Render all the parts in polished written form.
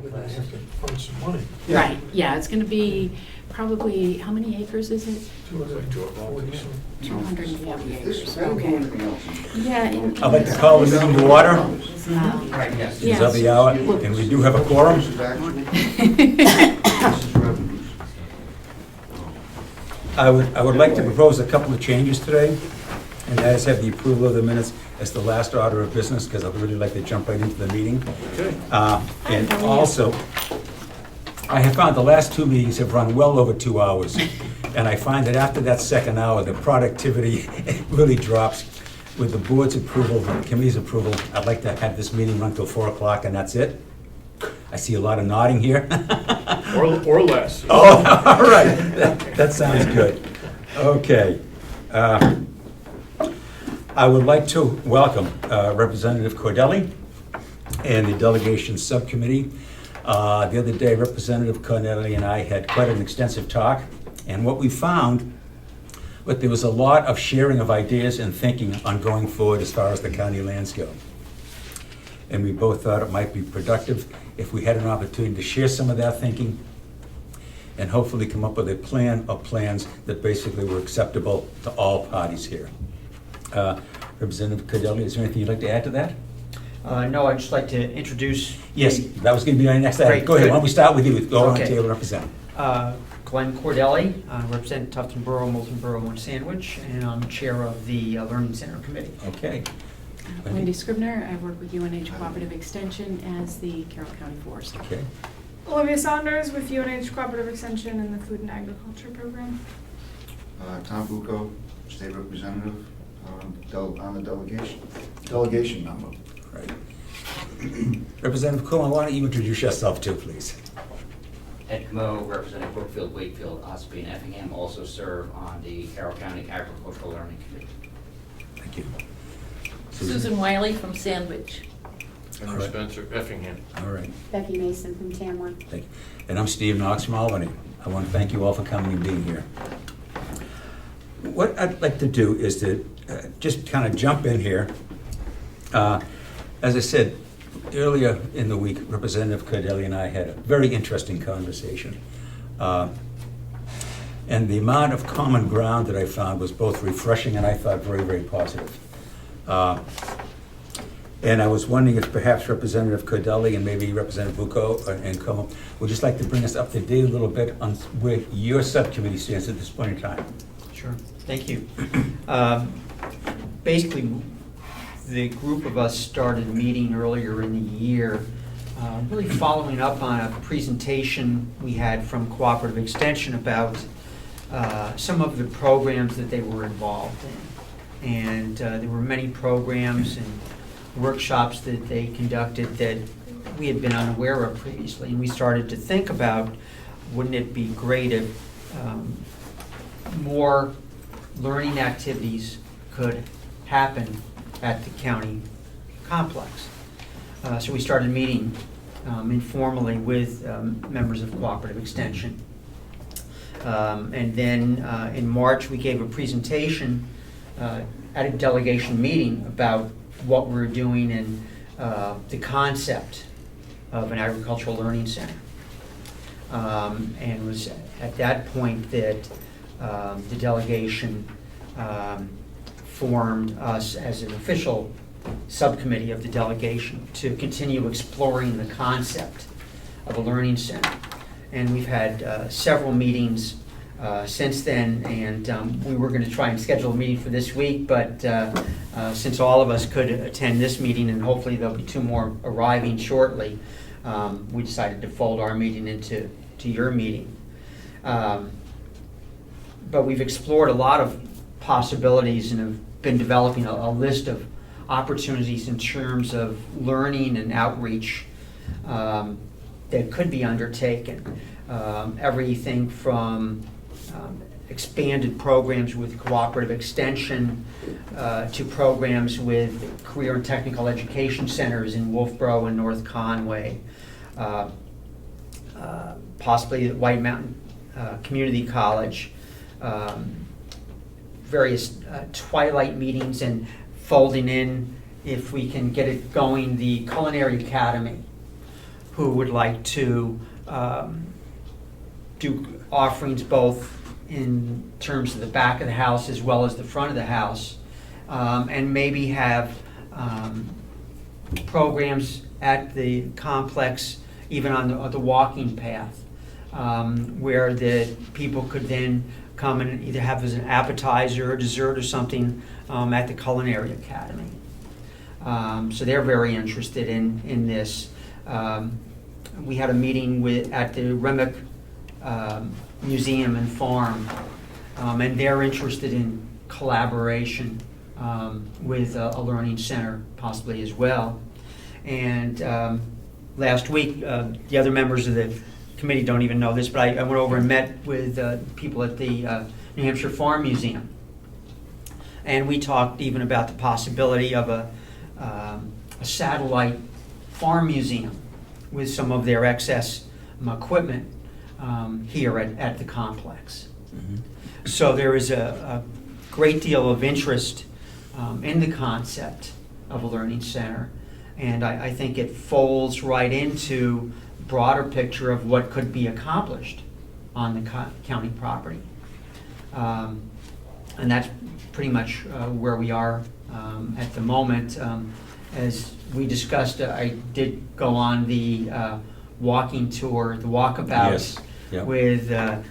We're gonna have to fund some money. Right, yeah, it's gonna be probably, how many acres is it? 240 some. 240 This acres, is better than okay. anything else. Yeah. and- I'd like to call the meeting to order. Right, yes. It's of the hour, and we do have a quorum. This is actual. This is revenues. I would like to propose a couple of changes today, and that is have the approval of the minutes as the last order of business, because I'd really like to jump right into the meeting. Okay. And also, I have found the last two meetings have run well over 2 hours, and I find that after that second hour, the productivity really drops. With the board's approval, the committee's approval, I'd like to have this meeting run till 4 o'clock, and that's it. I see a lot of nodding here. Or less. Oh, all right, that sounds good. Okay. I would like to welcome Representative Cordelli and the delegation subcommittee. The other day, Representative Cordelli and I had quite an extensive talk, and what we found, but there was a lot of sharing of ideas and thinking on going forward as far as the county lands go. And we both thought it might be productive if we had an opportunity to share some of that thinking and hopefully come up with a plan of plans that basically were acceptable to all parties here. Representative Cordelli, is there anything you'd like to add to that? No, I'd just like to introduce. Yes, that was going to be our next item. Great, Go ahead, good. why don't we start with you, go on Okay. table represent. Glenn Cordelli, represent Tufton Borough, Moulton Borough, and Sandwich, and I'm chair of the Learning Center Committee. Okay. Wendy Scribner, I work with UNH Cooperative Extension as the Carroll County Forester. Okay. Olivia Saunders with UNH Cooperative Extension and the Food and Agriculture Program. Tom Bucco, state representative, on the delegation member. Right. Representative Coleman, why don't you introduce yourself too, please? Ed Comeau, representing Brookfield, Wakefield, Ossipee, and Effingham, also serve on the Carroll County Agricultural Learning Committee. Thank you. Susan Wiley from Sandwich. Henry All right. Spencer, Effingham. All right, Becky Mason from Tamworth. thank you. And I'm Steve Knox from Albany. I want to thank you all for coming and being here. What I'd like to do is to just kind of jump in here. As I said earlier in the week, Representative Cordelli and I had a very interesting conversation. And the amount of common ground that I found was both refreshing and I thought very, very positive. And I was wondering if perhaps Representative Cordelli and maybe Representative Bucco and Comeau would just like to bring us up to date a little bit on where your subcommittee stands at this point in time. Sure, thank you. Basically, the group of us started meeting earlier in the year, really following up on a presentation we had from Cooperative Extension about some of the programs that they were involved in. And there were many programs and workshops that they conducted that we had been unaware of previously. And we started to think about, wouldn't it be great if more learning activities could happen at the county complex. So we started meeting informally with members of Cooperative Extension. And then in March, we gave a presentation at a delegation meeting about what we're doing and the concept of an agricultural learning center. And it was at that point that the delegation formed us as an official subcommittee of the delegation to continue exploring the concept of a learning center. And we've had several meetings since then, and we were going to try and schedule a meeting for this week, but since all of us could attend this meeting, and hopefully there'll be 2 more arriving shortly, we decided to fold our meeting into your meeting. But we've explored a lot of possibilities and have been developing a list of opportunities in terms of learning and outreach that could be undertaken. Everything from expanded programs with Cooperative Extension to programs with career and technical education centers in Wolfboro and North Conway, possibly at White Mountain Community College, various twilight meetings, and folding in, if we can get it going, the Culinary Academy, who would like to do offerings both in terms of the back of the house as well as the front of the house, and maybe have programs at the complex, even on the walking path, where the people could then come and either have as an appetizer or dessert or something at the Culinary Academy. So they're very interested in this. We had a meeting at the Remick Museum and Farm, and they're interested in collaboration with a learning center possibly as well. And last week, the other members of the committee don't even know this, but I went over and met with people at the New Hampshire Farm Museum. And we talked even about the possibility of a satellite farm museum with some of their excess equipment here at the complex. Mm-hmm. So there is a great deal of interest in the concept of a learning center, and I think it folds right into the broader picture of what could be accomplished on the county property. And that's pretty much where we are at the moment. As we discussed, I did go on the walking tour, the walkabout, Yes. Yep. with the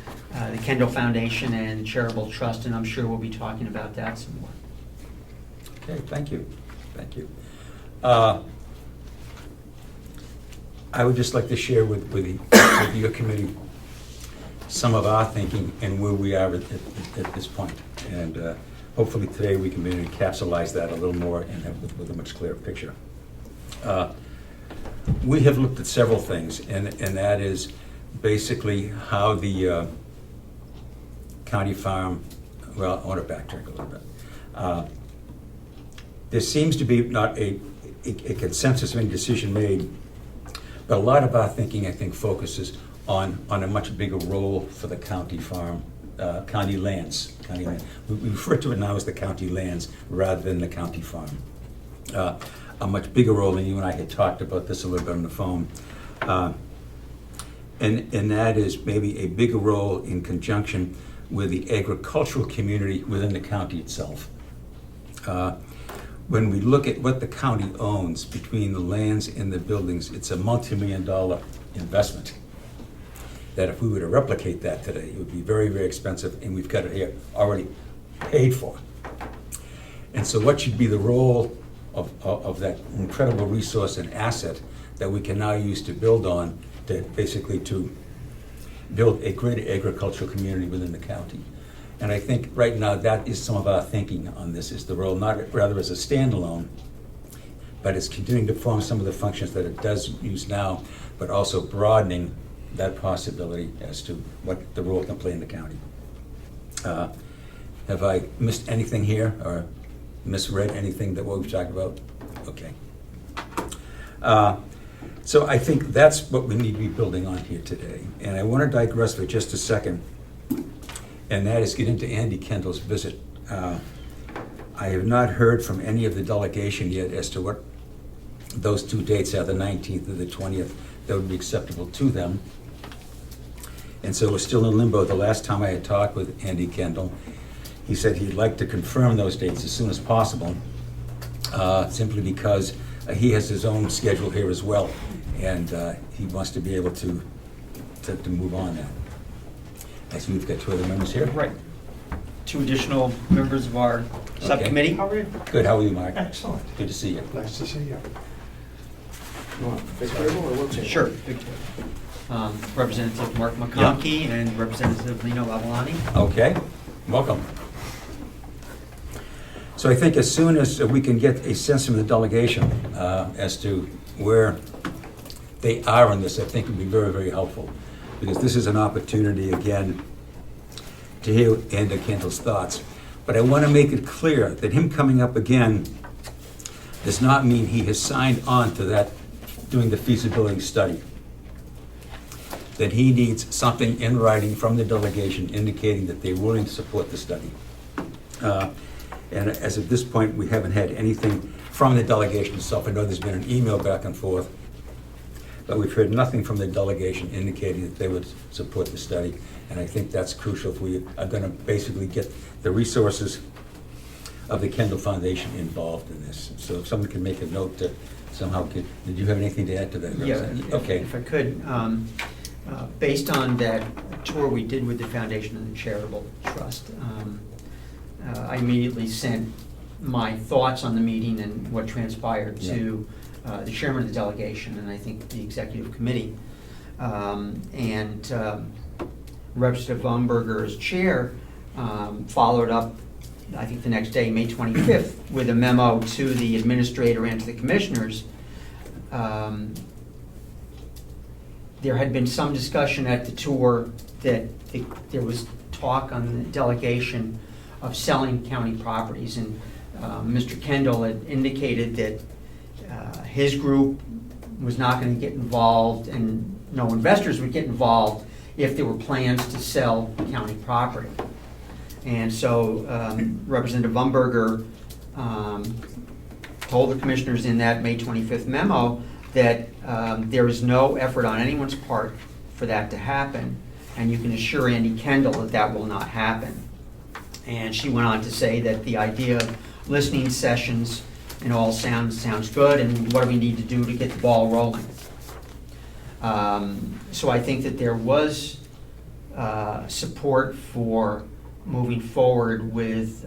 Kendall Foundation and Charitable Trust, and I'm sure we'll be talking about that some more. Okay, thank you. Thank you. I would just like to share with your committee some of our thinking and where we are at this point. And hopefully today we can maybe capsulize that a little more and have with a much clearer picture. We have looked at several things, and that is basically how the county farm, well, I want to backtrack a little bit. There seems to be not a consensus of any decision made, but a lot of our thinking, I think, focuses on a much bigger role for the county farm, county lands. We refer to it now as the county lands rather than the county farm. A much bigger role, and you and I had talked about this a little bit on the phone. And that is maybe a bigger role in conjunction with the agricultural community within the county itself. When we look at what the county owns between the lands and the buildings, it's a multi-million-dollar investment. That if we were to replicate that today, it would be very, very expensive, and we've got it here already paid for. And so what should be the role of that incredible resource and asset that we can now use to build on, to basically to build a greater agricultural community within the county? And I think right now that is some of our thinking on this, is the role, not rather as a standalone, but it's continuing to form some of the functions that it does use now, but also broadening that possibility as to what the role can play in the county. Have I missed anything here or misread anything that what we've talked about? Okay. So I think that's what we need to be building on here today. And I want to digress for just a second, and that is get into Andy Kendall's visit. I have not heard from any of the delegation yet as to what those two dates are, the 19th and the 20th, that would be acceptable to them. And so we're still in limbo. The last time I had talked with Andy Kendall, he said he'd like to confirm those dates as soon as possible, simply because he has his own schedule here as well, and he wants to be able to move on that. I see we've got two other members here. Right. Two additional members of our subcommittee. How are you? Good, how are you, Mark? Excellent. Good to see you. Nice to see you. You want big table or little table? Sure. Representative Mark McConkey and Representative Lino Lavalani. Okay, welcome. So I think as soon as we can get a sense from the delegation as to where they are in this, I think it would be very, very helpful. Because this is an opportunity, again, to hear Andy Kendall's thoughts. But I want to make it clear that him coming up again does not mean he has signed on to that, doing the feasibility study. That he needs something in writing from the delegation indicating that they're willing to support the study. And as of this point, we haven't had anything from the delegation itself. I know there's been an email back and forth, but we've heard nothing from the delegation indicating that they would support the study. And I think that's crucial if we are going to basically get the resources of the Kendall Foundation involved in this. So if someone can make a note to somehow get, did you have anything to add to that? Yeah, Okay. if I could, based on that tour we did with the Foundation and the Charitable Trust, I immediately sent my thoughts on the meeting and what transpired to the chairman of the delegation and I think the executive committee. Representative Umberger, as chair, followed up, I think the next day, May 25th, with a memo to the administrator and to the commissioners. There had been some discussion at the tour that there was talk on the delegation of selling county properties, and Mr. Kendall had indicated that his group was not going to get involved and no investors would get involved if there were plans to sell county property. And so Representative Umberger told the commissioners in that May 25th memo that there is no effort on anyone's part for that to happen, and you can assure Andy Kendall that that will not happen. And she went on to say that the idea of listening sessions and all sounds good, and what do we need to do to get the ball rolling. So I think that there was support for moving forward with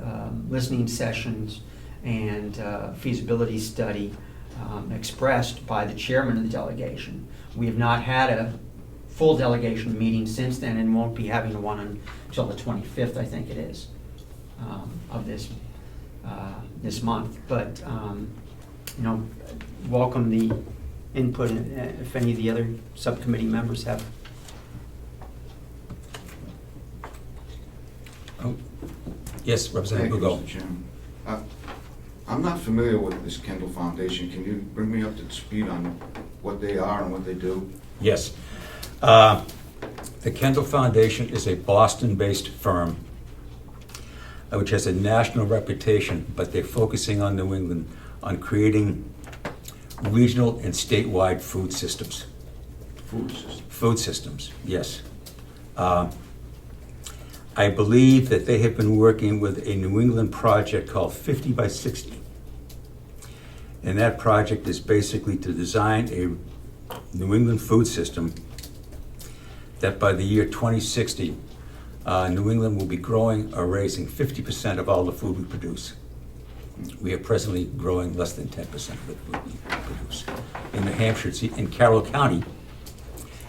listening sessions and feasibility study expressed by the chairman of the delegation. We have not had a full delegation meeting since then and won't be having one until the 25th, I think it is, of this month. But welcome the input if any of the other subcommittee members have. Oh. Yes, Representative Thank you, Lugo. Mr. Chairman. I'm not familiar with this Kendall Foundation. Can you bring me up to speed on what they are and what they do? Yes. The Kendall Foundation is a Boston-based firm which has a national reputation, but they're focusing on New England on creating regional and statewide food systems. Food system. Food systems, yes. I believe that they have been working with a New England project called 50 by 60. And that project is basically to design a New England food system that by the year 2060, New England will be growing or raising 50% of all the food we produce. We are presently growing less than 10% of the food we produce. In New Hampshire, in Carroll County,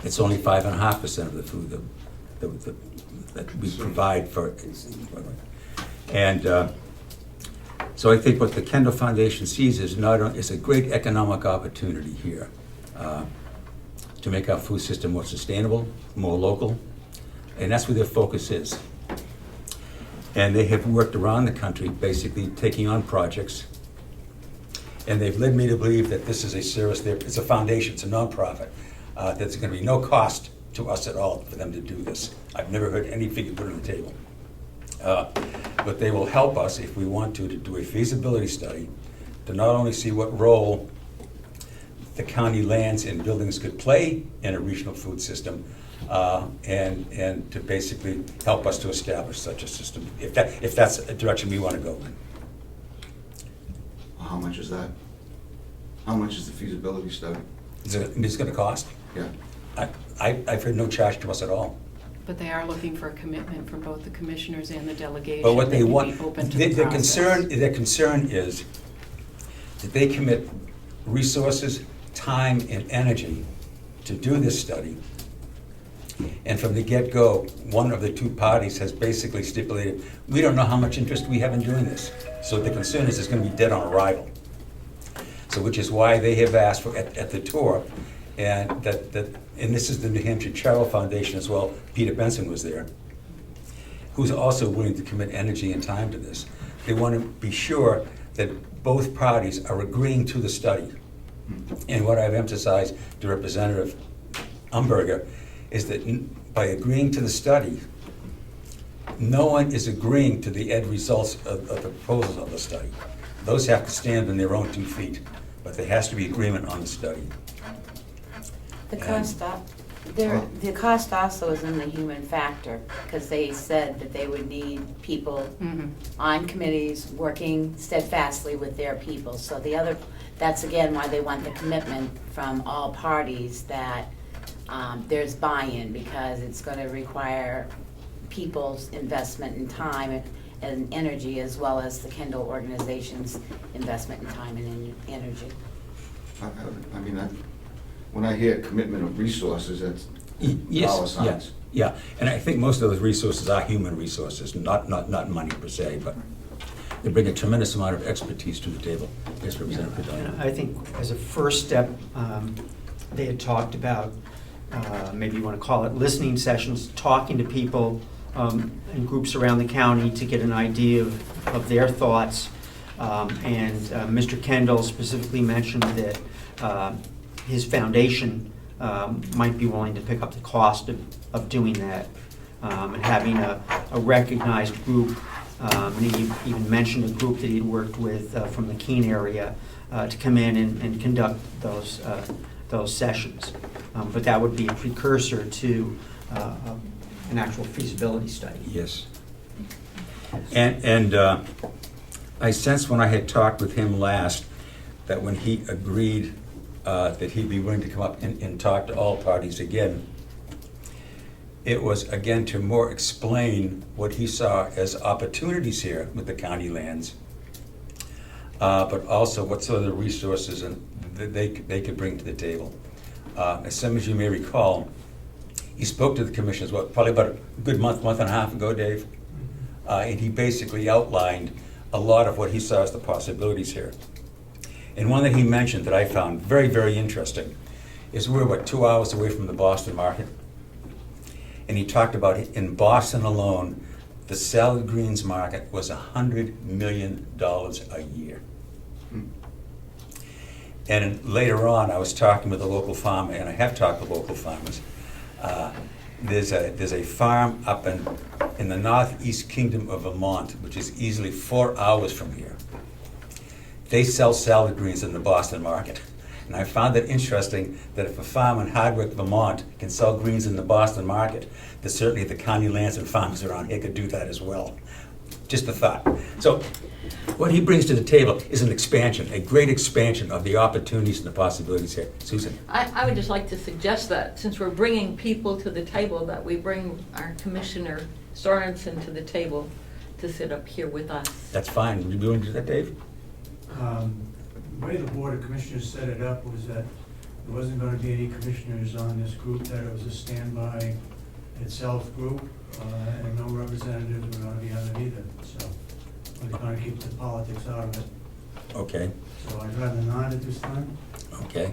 it's only 5.5% of the food that we provide for. And so I think what the Kendall Foundation sees is a great economic opportunity here to make our food system more sustainable, more local, and that's where their focus is. And they have worked around the country, basically taking on projects, and they've led me to believe that this is a service. It's a foundation, it's a nonprofit. There's going to be no cost to us at all for them to do this. I've never heard any figure put on the table. But they will help us, if we want to do a feasibility study to not only see what role the county lands and buildings could play in a regional food system, and to basically help us to establish such a system, if that's a direction we want to go in. How much is that? How much is the feasibility study? Is it going to cost? Yeah. I've heard no charge to us at all. But they are looking for a commitment from both the commissioners and the delegation. But what they that want, would be open to the their process. concern is that they commit resources, time, and energy to do this study. And from the get-go, one of the two parties has basically stipulated, we don't know how much interest we have in doing this. So the concern is it's going to be dead on arrival. So which is why they have asked for at the tour, and and this is the New Hampshire Carroll Foundation as well. Peter Benson was there, who's also willing to commit energy and time to this. They want to be sure that both parties are agreeing to the study. And what I've emphasized to Representative Umberger is that by agreeing to the study, no one is agreeing to the end results of the proposals of the study. Those have to stand on their own 2 feet, but there has to be agreement on the study. The cost, the cost also is in the human factor, because they said that they would need people on committees working steadfastly with their people. So that's again why they want the commitment from all parties that there's buy-in, because it's going to require people's investment in time and energy, as well as the Kendall organization's investment in time and energy. I mean, when I hear commitment of resources, that's Yes, dollar yeah, signs. yeah, and I think most of those resources are human resources, not money per se, but they bring a tremendous amount of expertise to the table. Yes, Representative And Pedal. I think as a first step, they had talked about, maybe you want to call it listening sessions, talking to people in groups around the county to get an idea of their thoughts. And Mr. Kendall specifically mentioned that his foundation might be willing to pick up the cost of doing that, and having a recognized group. And he even mentioned a group that he'd worked with from the Keene area to come in and conduct those sessions. But that would be a precursor to an actual feasibility study. Yes. And I sensed when I had talked with him last that when he agreed that he'd be willing to come up and talk to all parties again, it was again to more explain what he saw as opportunities here with the county lands, but also what sort of the resources that they could bring to the table. As some of you may recall, he spoke to the commissioners, probably about a good month and a half ago, Dave, and he basically outlined a lot of what he saw as the possibilities here. And one that he mentioned that I found very, very interesting is we're 2 hours away from the Boston market. And he talked about in Boston alone, the salad greens market was $100 million a year. And later on, I was talking with a local farmer, and I have talked to local farmers. There's a farm up in the northeast kingdom of Vermont, which is easily 4 hours from here. They sell salad greens in the Boston market. And I found it interesting that if a farm in Hardwick, Vermont can sell greens in the Boston market, that certainly the county lands and farms around here could do that as well. Just a thought. So what he brings to the table is an expansion, a great expansion of the opportunities and the possibilities here. Susan? I would just like to suggest that since we're bringing people to the table, that we bring our Commissioner Sorensen to the table to sit up here with us. That's fine. Would you be willing to do that, Dave? The way the Board of Commissioners set it up was that there wasn't going to be any commissioners on this group, that it was a standby itself group, and no representatives were going to be on it either. So we're going to keep the politics out of it. Okay, So I'd rather not at this time. okay.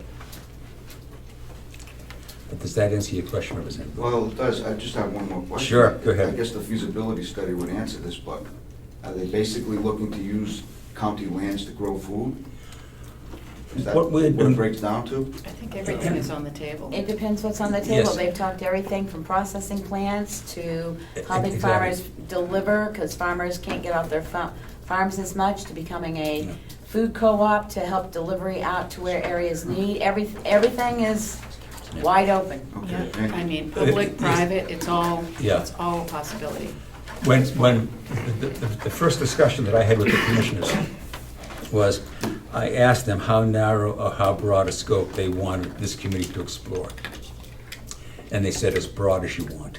But does that answer your question, Representative? Well, it does. I just have one more question. Sure, go ahead. I guess the feasibility study would answer this, but are they basically looking to use county lands to grow food? Is that What what we're doing- it breaks down to? I think everything is on the table. It depends what's on the Yes. table. They've talked everything from processing plants to helping Exactly. farmers deliver, because farmers can't get off their farms as much, to becoming a No. food co-op to help delivery out to where areas need. Everything is wide open. Okay, Yeah, thank you. I mean, public, private, it's all Yeah. a possibility. When the first discussion that I had with the commissioners was, I asked them how narrow or how broad a scope they wanted this committee to explore. And they said as broad as you want.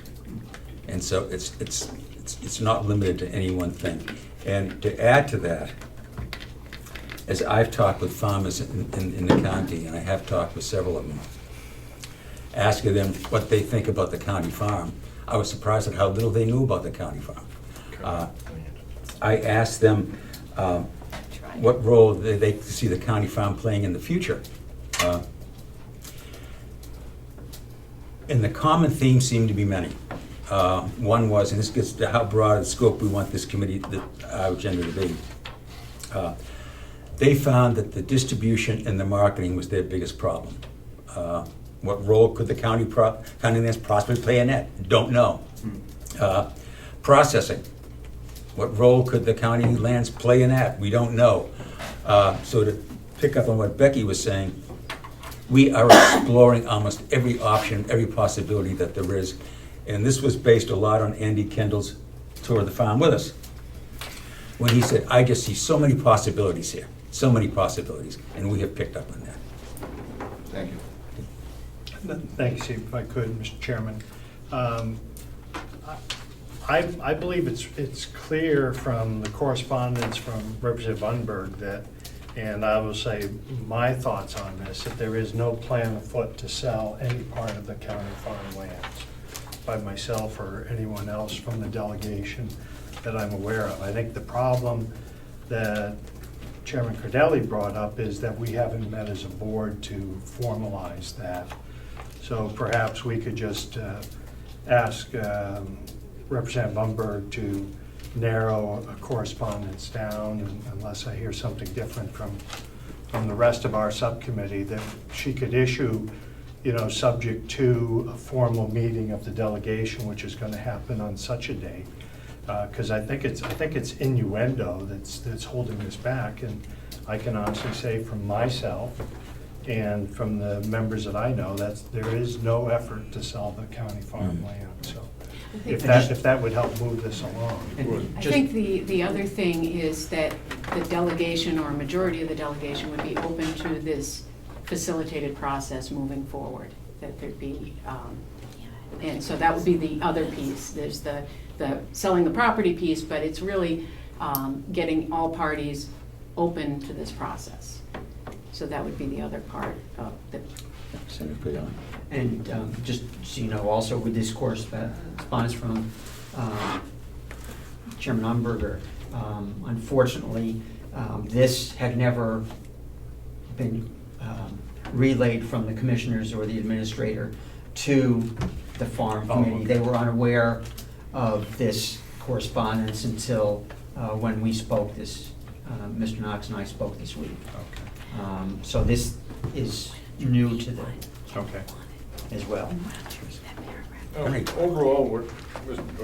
And so it's not limited to any one thing. And to add to that, as I've talked with farmers in the county, and I have talked with several of them, asking them what they think about the county farm, I was surprised at how little they knew about the county farm. I asked them what role they see the county farm playing in the future. And the common theme seemed to be many. One was, and this gets to how broad a scope we want this committee, our agenda to be. They found that the distribution and the marketing was their biggest problem. What role could the county lands possibly play in that? Don't know. Processing. What role could the county lands play in that? We don't know. So to pick up on what Becky was saying, We are exploring almost every option, every possibility that there is. And this was based a lot on Andy Kendall's tour of the farm with us, when he said, I just see so many possibilities here, so many possibilities, and we have picked up on that. Thank you. Thanks, if I could, Mr. Chairman. I believe it's clear from the correspondence from Representative Unberg that, and I will say my thoughts on this, that there is no plan afoot to sell any part of the county farm lands by myself or anyone else from the delegation that I'm aware of. I think the problem that Chairman Cordelli brought up is that we haven't met as a board to formalize that. So perhaps we could just ask Representative Umberg to narrow a correspondence down, and unless I hear something different from the rest of our subcommittee, that she could issue, subject to a formal meeting of the delegation, which is going to happen on such a date. Because I think it's innuendo that's holding us back, and I can honestly say from myself and from the members that I know, there is no effort to sell the county farm land. So if that would help move this along. I think the other thing is that the delegation, or a majority of the delegation, would be open to this facilitated process moving forward, that there'd be, and so that would be the other piece. There's the selling the property piece, but it's really getting all parties open to this process. So that would be the other part of the. And just so you know, also with this correspondence from Chairman Umberger, unfortunately, this had never been relayed from the commissioners or the administrator to the farm committee. Okay. They were unaware of this correspondence until when we spoke this, Mr. Knox and I spoke this week. Okay. So this is new to them Okay. as well. Overall,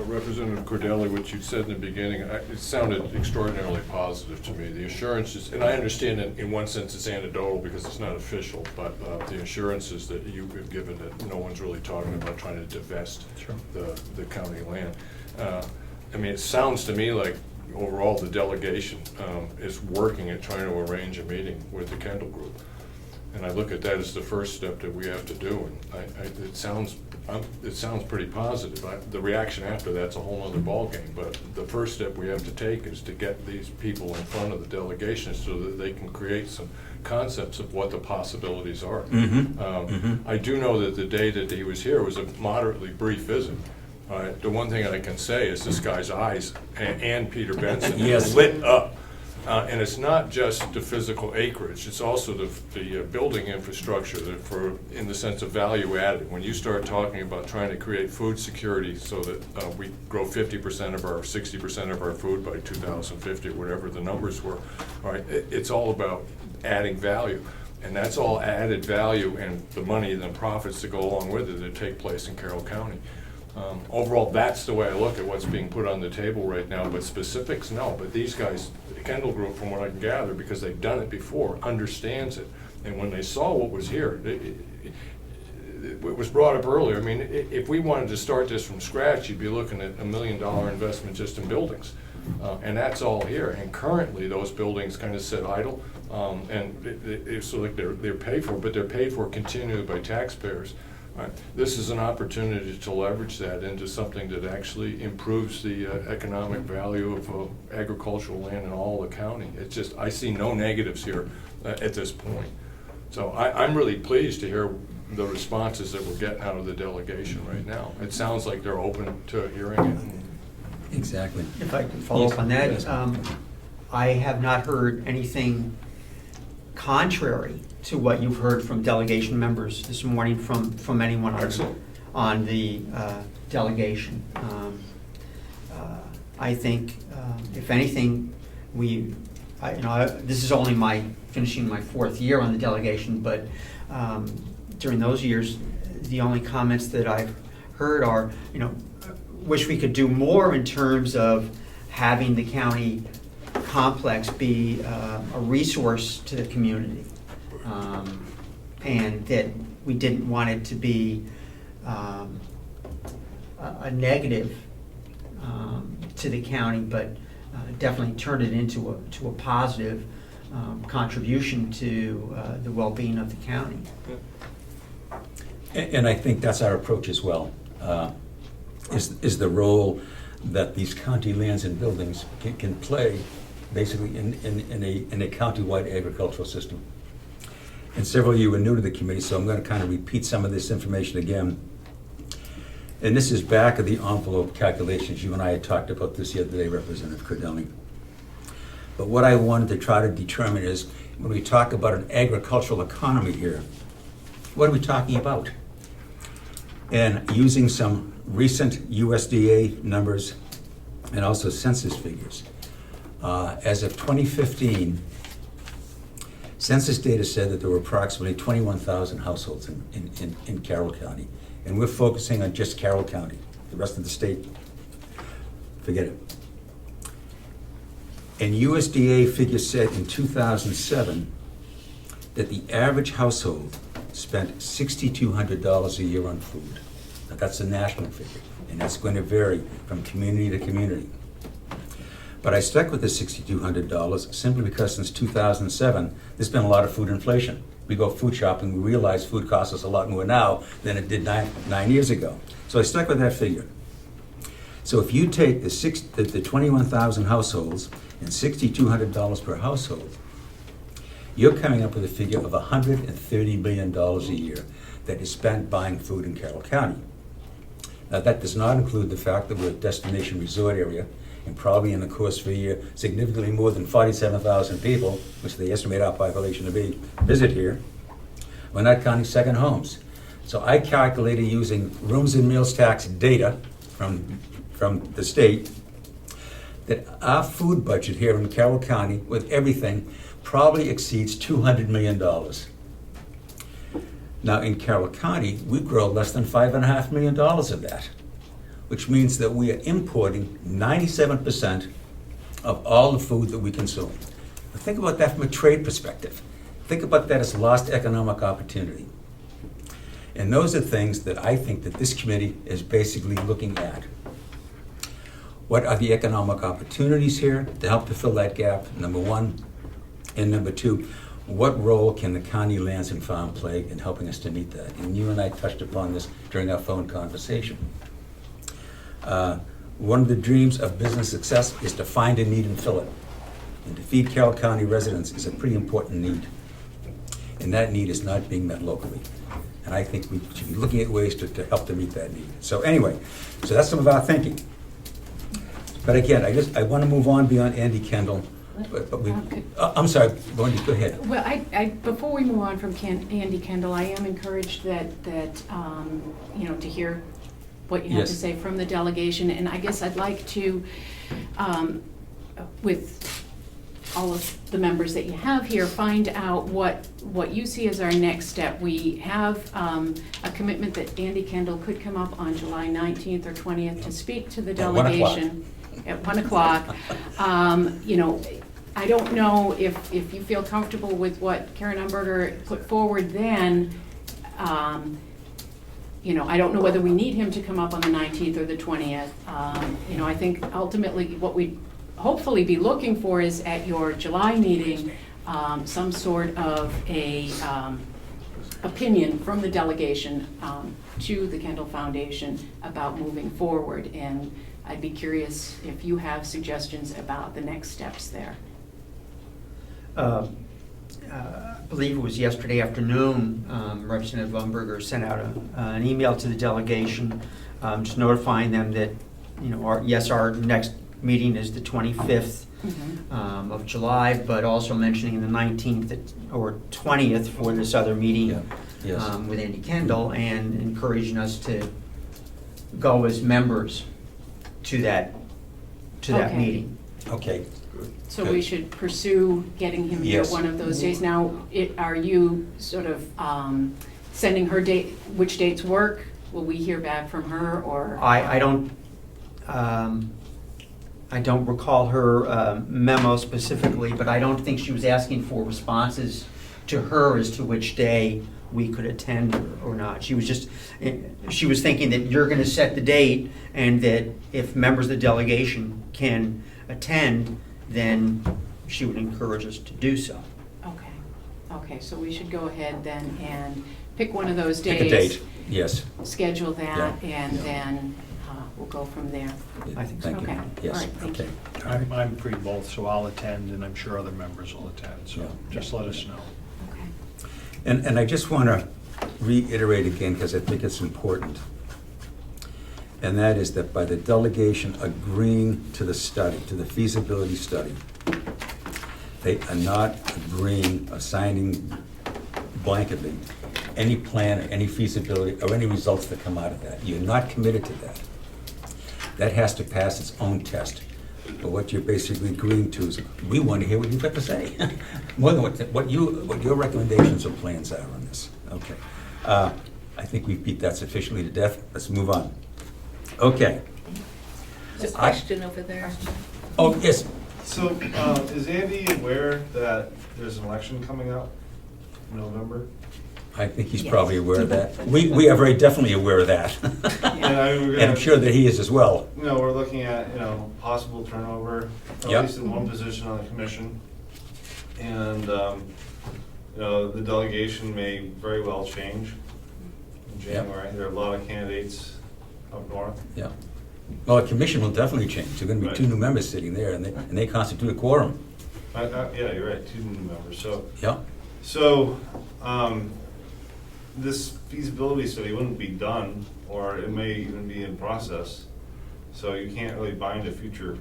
Representative Cordelli, what you said in the beginning, it sounded extraordinarily positive to me. The assurances, and I understand that in one sense it's anecdotal because it's not official, but the assurances that you have given that no one's really talking about trying to divest the county land. I mean, it sounds to me like overall the delegation is working at trying to arrange a meeting with the Kendall Group. And I look at that as the first step that we have to do, and it sounds pretty positive. The reaction after that's a whole other ballgame, but the first step we have to take is to get these people in front of the delegation so that they can create some concepts of what the possibilities are. I do know that the day that he was here was a moderately brief visit. The one thing I can say is this guy's eyes, and Peter Benson, Yes. lit up. And it's not just the physical acreage, it's also the building infrastructure in the sense of value added. When you start talking about trying to create food security so that we grow 50% of our, 60% of our food by 2050, whatever the numbers were, all right, it's all about adding value. And that's all added value and the money and the profits that go along with it that take place in Carroll County. Overall, that's the way I look at what's being put on the table right now, but specifics, no. But these guys, the Kendall Group, from what I can gather, because they've done it before, understands it. And when they saw what was here, it was brought up earlier. I mean, if we wanted to start this from scratch, you'd be looking at $1 million investment just in buildings. And that's all here. And currently, those buildings kind of sit idle. And so like they're paid for, but they're paid for continually by taxpayers. Right. This is an opportunity to leverage that into something that actually improves the economic value of agricultural land in all the county. It's just, I see no negatives here at this point. So I'm really pleased to hear the responses that we're getting out of the delegation right now. It sounds like they're open to hearing it. Exactly. If I can follow up on that, I have not heard anything contrary to what you've heard from delegation members this morning from anyone on the delegation. I think, if anything, this is only finishing my 4th year on the delegation, but during those years, the only comments that I've heard are, wish we could do more in terms of having the county complex be a resource to the community. and that we didn't want it to be a negative to the county, but definitely turned it into a positive contribution to the well-being of the county. And I think that's our approach as well, is the role that these county lands and buildings can play basically in a county-wide agricultural system. And several of you are new to the committee, so I'm going to kind of repeat some of this information again. And this is back of the envelope calculations. You and I had talked about this the other day, Representative Cordelli. But what I wanted to try to determine is, when we talk about an agricultural economy here, what are we talking about? And using some recent USDA numbers and also census figures, as of 2015, census data said that there were approximately 21,000 households in Carroll County. And we're focusing on just Carroll County. The rest of the state, forget it. And USDA figures said in 2007 that the average household spent $6,200 a year on food. Now, that's a national figure, and that's going to vary from community to community. But I stuck with the $6,200 simply because since 2007, there's been a lot of food inflation. We go food shopping, we realize food costs us a lot more now than it did nine years ago. So I stuck with that figure. So if you take the 21,000 households and $6,200 per household, you're coming up with a figure of $130 million a year that is spent buying food in Carroll County. Now, that does not include the fact that we're a destination resort area, and probably in the course of a year, significantly more than 47,000 people, which they estimate our population to be, visit here. We're not counting second homes. So I calculated using rooms and meals tax data from the state that our food budget here in Carroll County, with everything, probably exceeds $200 million. Now, in Carroll County, we grow less than $5.5 million of that, which means that we are importing 97% of all the food that we consume. Now, think about that from a trade perspective. Think about that as lost economic opportunity. And those are things that I think that this committee is basically looking at. What are the economic opportunities here to help to fill that gap, number one? And number two, what role can the county lands and farm play in helping us to meet that? And you and I touched upon this during our phone conversation. One of the dreams of business success is to find a need and fill it. And to feed Carroll County residents is a pretty important need. And that need is not being met locally. And I think we should be looking at ways to help to meet that need. So anyway, so that's some of our thinking. But again, I want to move on beyond Andy Kendall. But we, I'm sorry, Wendy, go ahead. Well, before we move on from Andy Kendall, I am encouraged that you know, to hear what you have Yes. to say from the delegation, and I guess I'd like to, with all of the members that you have here, find out what you see as our next step. We have a commitment that Andy Kendall could come up on July 19th or 20th to speak to the delegation at 1 o'clock. You know, I don't know if you feel comfortable with what Karen Umberger put forward then. You know, I don't know whether we need him to come up on the 19th or the 20th. You know, I think ultimately what we'd hopefully be looking for is at your July meeting, some sort of a opinion from the delegation to the Kendall Foundation about moving forward. And I'd be curious if you have suggestions about the next steps there. I believe it was yesterday afternoon, Representative Umberger sent out an email to the delegation, just notifying them that, you know, our next meeting is the 25th of July, but also mentioning the 19th or 20th for this other meeting with Andy Kendall, and encouraging us to go as members to that meeting. Okay. So we should pursue getting him here Yes. one of those days. Now, are you sort of sending her date, which dates work? Will we hear back from her, or? I don't recall her memo specifically, but I don't think she was asking for responses to her as to which day we could attend or not. She was thinking that you're going to set the date, and that if members of the delegation can attend, then she would encourage us to do so. Okay, so we should go ahead then and pick one of those days. Pick a date, yes. Schedule that, Yeah. and then we'll go from there. I think so. Thank you. Okay. Yes, All right, thank okay. you. All right. I'm free both, so I'll attend, and I'm sure other members will attend, so Yeah. just let us know. Okay. And I just want to reiterate again, because I think it's important, and that is that by the delegation agreeing to the study, to the feasibility study, they are not agreeing or signing blanketly any plan or any feasibility or any results that come out of that. You're not committed to that. That has to pass its own test. But what you're basically agreeing to is, we want to hear what you've got to say. More than what your recommendations or plans are on this. Okay. I think we've beat that sufficiently to death. Let's move on. Okay. There's a question over there. Oh, yes. So, is Andy aware that there's an election coming up in November? I think he's Yes. probably aware of that. We are very definitely aware of that. And I mean, we're And I'm gonna, sure that he is as well. you know, we're looking at, you know, possible turnover, at Yep. least in one position on the commission. And, you know, the delegation may very well change in Yep. January. There are a lot of candidates up north. Yeah. Well, the commission will definitely change. There are going to be Right. 2 new members sitting there, and they constitute a quorum. Yeah, you're right, 2 new members, so. Yeah. So, this feasibility study wouldn't be done, or it may even be in process. So you can't really bind a future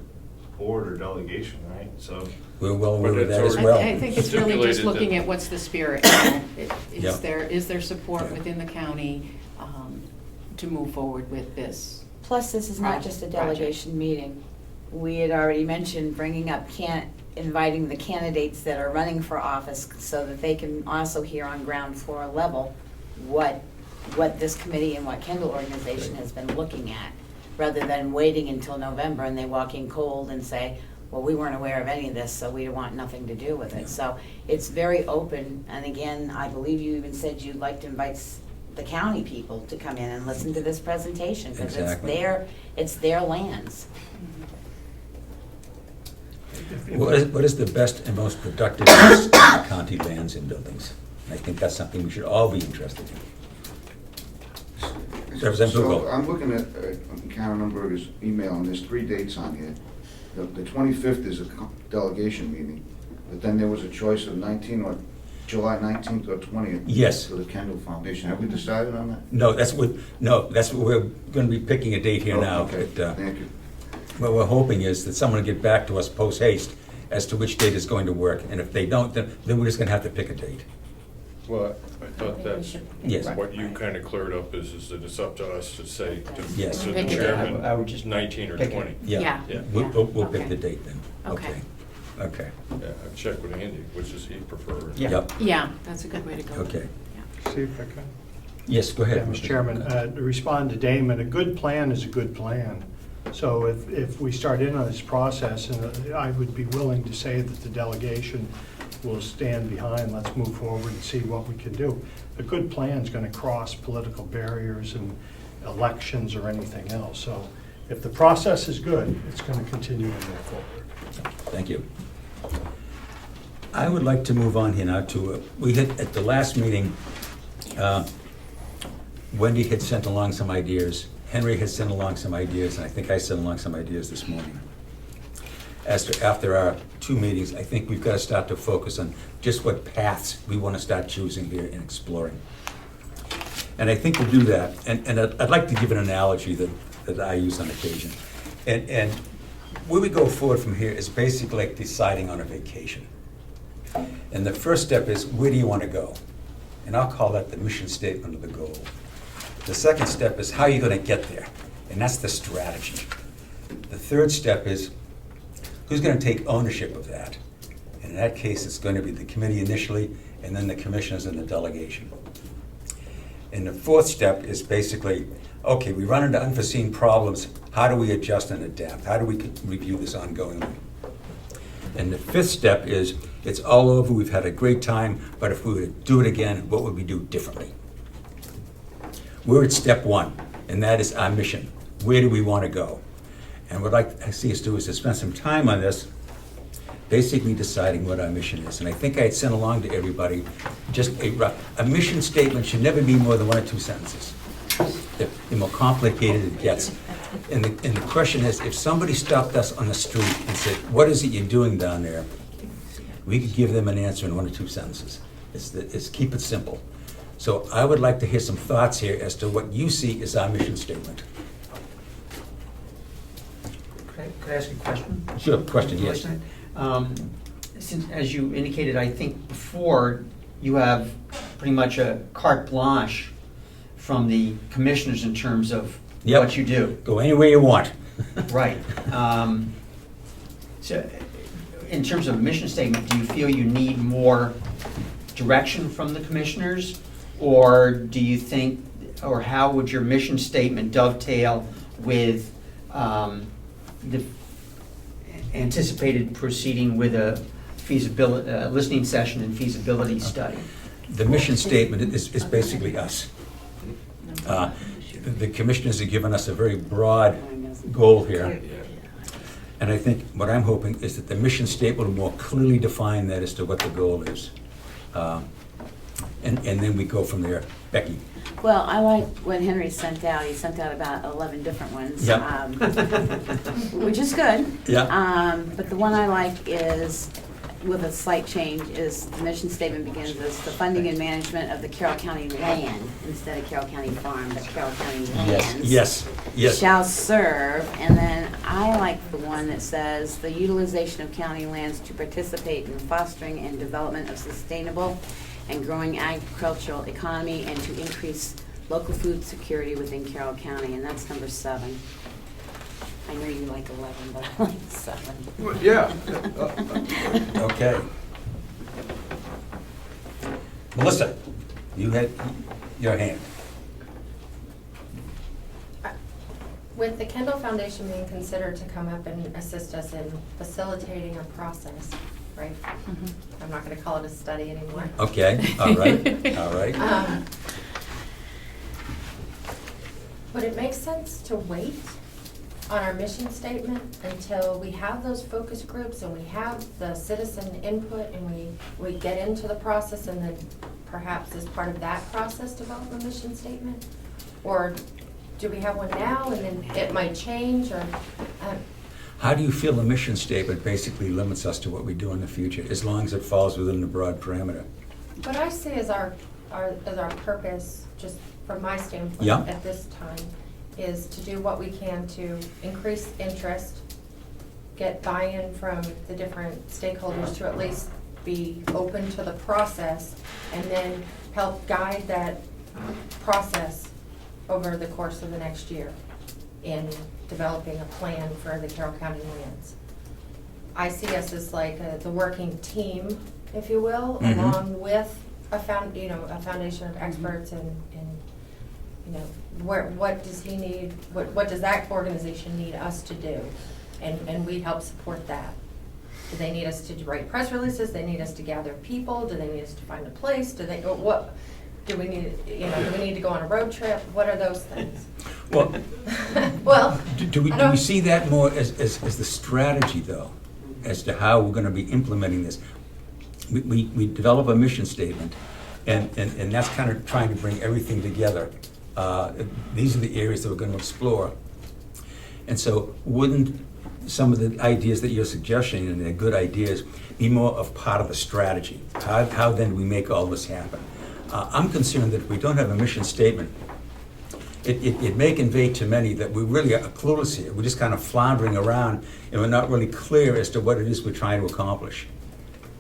board or delegation, right? So, We're well aware But of it's that as already- well. I think it's really just Stipulated looking that- at what's the spirit. Yeah. Is there support Yeah. within the county to move forward with this? Plus, this is not just a delegation meeting. We had already mentioned bringing up inviting the candidates that are running for office so that they can also hear on ground floor level what this committee and what Kendall organization has been looking at, rather than waiting until November and they walk in cold and say, well, we weren't aware of any of this, so we want nothing to do with it. So it's very open, and again, I believe you even said you'd like to invite the county people to come in and listen to this presentation, because Exactly. it's their lands. What is the best and most productive use of county lands and buildings? I think that's something we should all be interested in. Representative So Hugo. I'm looking at Karen Numberger's email, and there's 3 dates on here. The 25th is a delegation meeting, but then there was a choice of July 19th or 20th. Yes. For the Kendall Foundation. Have we decided on that? No, that's what we're going to be picking a date here Oh, now. Okay, But, thank you. what we're hoping is that someone will get back to us post haste as to which date is going to work. And if they don't, then we're just going to have to pick a date. Well, I thought that's, Yes. what you kind of cleared up is that it's up to us to say Yes. to the Pick a date. chairman, I would just 19 or pick it. 20. Yeah. Yeah. We'll pick Okay. the date then. Okay. Okay. Yeah, I've checked with Andy, which is he prefers. Yeah. Yep. Yeah, that's a good way to go. Okay. Yeah. See if I can. Yes, go ahead. Yeah, Mr. Chairman, to respond to Damon, a good plan is a good plan. So if we start in on this process, and I would be willing to say that the delegation will stand behind, let's move forward and see what we can do. A good plan is going to cross political barriers and elections or anything else. So if the process is good, it's going to continue to move forward. Thank you. I would like to move on here now to, we had, at the last meeting, Wendy had sent along some ideas, Henry had sent along some ideas, and I think I sent along some ideas this morning. As to after our 2 meetings, I think we've got to start to focus on just what paths we want to start choosing here and exploring. And I think we'll do that, and I'd like to give an analogy that I use on occasion. And where we go forward from here is basically like deciding on a vacation. And the first step is, where do you want to go? And I'll call that the mission statement of the goal. The second step is, how are you going to get there? And that's the strategy. The third step is, who's going to take ownership of that? And in that case, it's going to be the committee initially, and then the commissioners and the delegation. And the fourth step is basically, okay, we run into unforeseen problems, how do we adjust and adapt? How do we review this ongoingly? And the fifth step is, It's all over, we've had a great time, but if we were to do it again, what would we do differently? We're at step one, and that is our mission. Where do we want to go? And what I'd like to see us do is to spend some time on this, basically deciding what our mission is. And I think I had sent along to everybody just a mission statement should never be more than 1 or 2 sentences. The more complicated it gets. And the question is, if somebody stopped us on the street and said, what is it you're doing down there? We could give them an answer in 1 or 2 sentences. It's keep it simple. So I would like to hear some thoughts here as to what you see as our mission statement. Could I ask a question? Sure, question, yes. Since, as you indicated, I think before, you have pretty much a carte blanche from the commissioners in terms of Yep. what you do. Go any way you want. Right. So, in terms of mission statement, do you feel you need more direction from the commissioners? Or do you think, or how would your mission statement dovetail with the anticipated proceeding with a feasibility, listening session and feasibility study? The mission statement is basically us. The commissioners have given us a very broad goal here. And I think what I'm hoping is that the mission statement will more clearly define that as to what the goal is. And then we go from there. Becky? Well, I like what Henry sent out. He sent out about 11 different ones. Yep. Which is good. Yeah. But the one I like is, with a slight change, is the mission statement begins as the funding and management of the Carroll County land, instead of Carroll County farm, but Carroll County lands. Yes. Shall serve, and then I like the one that says the utilization of county lands to participate in fostering and development of sustainable and growing agricultural economy and to increase local food security within Carroll County, and that's number 7. I know you like 11, but I like 7. Well, yeah. Okay. Melissa, you had your hand. With the Kendall Foundation being considered to come up and assist us in facilitating a process, right? Mm-hmm. I'm not gonna call it a study anymore. Okay, all right. Would it make sense to wait on our mission statement until we have those focus groups and we have the citizen input and we get into the process, and then perhaps as part of that process develop a mission statement? Or do we have one now and then it might change, or? How do you feel the mission statement basically limits us to what we do in the future, as long as it falls within the broad parameter? What I see as our purpose, just from my standpoint Yeah. at this time, is to do what we can to increase interest, get buy-in from the different stakeholders to at least be open to the process, and then help guide that process over the course of the next year in developing a plan for the Carroll County lands. I see us as like the working team, if you will, Mhm. along with a foundation of experts, and what does he need, what does that organization need us to do? And we help support that. Do they need us to write press releases? They need us to gather people? Do they need us to find a place? Do we need to go on a road trip? What are those things? Well, Well, do we see that more as the strategy, though, as to how we're going to be implementing this? We develop a mission statement, and that's kind of trying to bring everything together. These are the areas that we're going to explore. And so wouldn't some of the ideas that you're suggesting, and they're good ideas, be more of part of the strategy? How then do we make all this happen? I'm concerned that if we don't have a mission statement, it may convey to many that we really are clueless here. We're just kind of floundering around, and we're not really clear as to what it is we're trying to accomplish,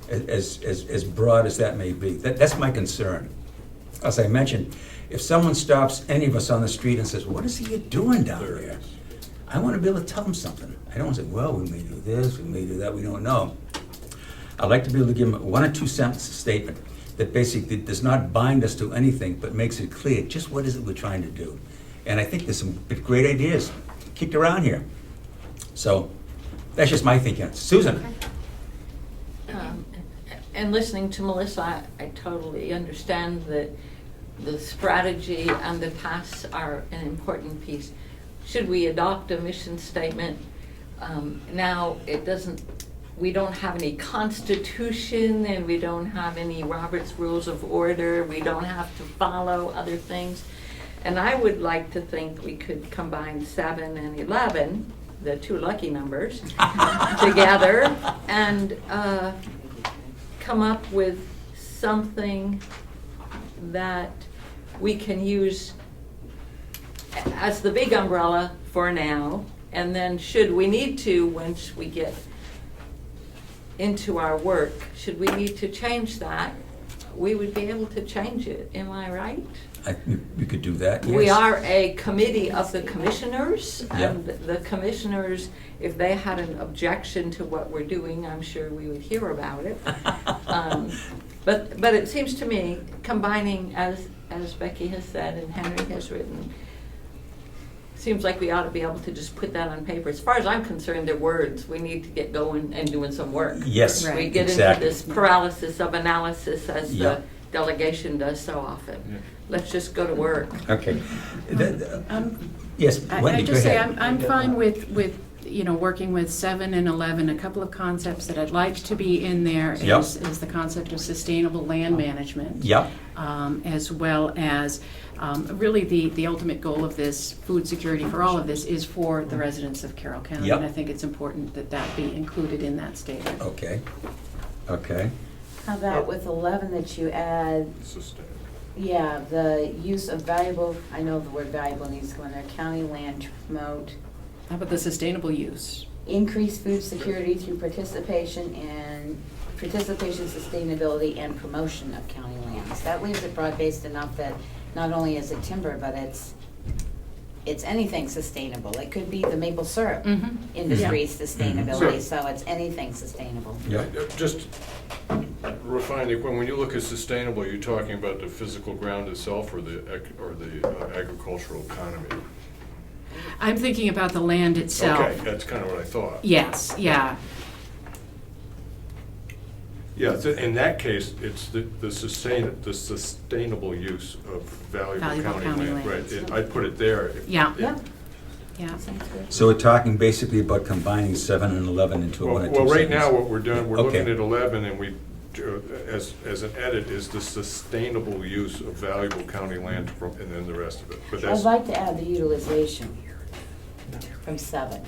as broad as that may be. That's my concern. As I mentioned, if someone stops any of us on the street and says, what is he doing down there? I want to be able to tell them something. I don't want to say, well, we may do this, we may do that, we don't know. I'd like to be able to give them a 1 or 2 sentence statement that basically does not bind us to anything, but makes it clear just what is it we're trying to do. And I think there's some great ideas kicked around here. So that's just my thinking. Susan? and listening to Melissa, I totally understand that the strategy and the tasks are an important piece. Should we adopt a mission statement? Now, we don't have any constitution, and we don't have any Robert's Rules of Order. We don't have to follow other things. And I would like to think we could combine 7 and 11, the 2 lucky numbers, together and come up with something that we can use as the big umbrella for now. And then should we need to, once we get into our work, should we need to change that, we would be able to change it. Am I right? We could do that, yes. We are a committee of the commissioners, Yep. and the commissioners, if they had an objection to what we're doing, I'm sure we would hear about it. But it seems to me, combining, as Becky has said and Henry has written, seems like we ought to be able to just put that on paper. As far as I'm concerned, they're words. We need to get going and doing some work. Yes, We Right. get exactly. into this paralysis of analysis as the Yep. delegation does so often. Yeah. Let's just go to work. Okay. Yes, Wendy, I go just say, ahead. I'm fine with, working with 7 and 11. A couple of concepts that I'd like to be in there Yep. is the concept of sustainable land management. Yep. As well as, really the ultimate goal of this, food security for all of this, is for the residents of Carroll County. Yep. And I think it's important that that be included in that statement. Okay. Okay. How about with 11 that you add, Sustainable. yeah, the use of valuable, I know the word valuable needs to go in there, county land to promote How about the sustainable use? increased food security through participation, sustainability, and promotion of county lands. That leaves it broad-based enough that not only is it timber, but it's anything sustainable. It could be the maple syrup Mhm. industry Mhm. sustainability, so it's anything sustainable. Just refine it, when you look at sustainable, you're talking about the physical ground itself or the agricultural economy? I'm thinking about the land itself. Okay, that's kind of what I thought. Yes, yeah. Yeah, so in that case, it's the sustainable use of valuable Valuable county county land. lands. Right, I'd put it there. Yeah. Yeah. Yeah. Sounds good. So we're talking basically about combining 7 and 11 into a 1 or 2 Well, right sentence. now, what we're doing, we're Okay. looking at 11, and we, as an edit, is the sustainable use of valuable county land, and then the rest of it. But I'd that's, like to add the utilization from 7.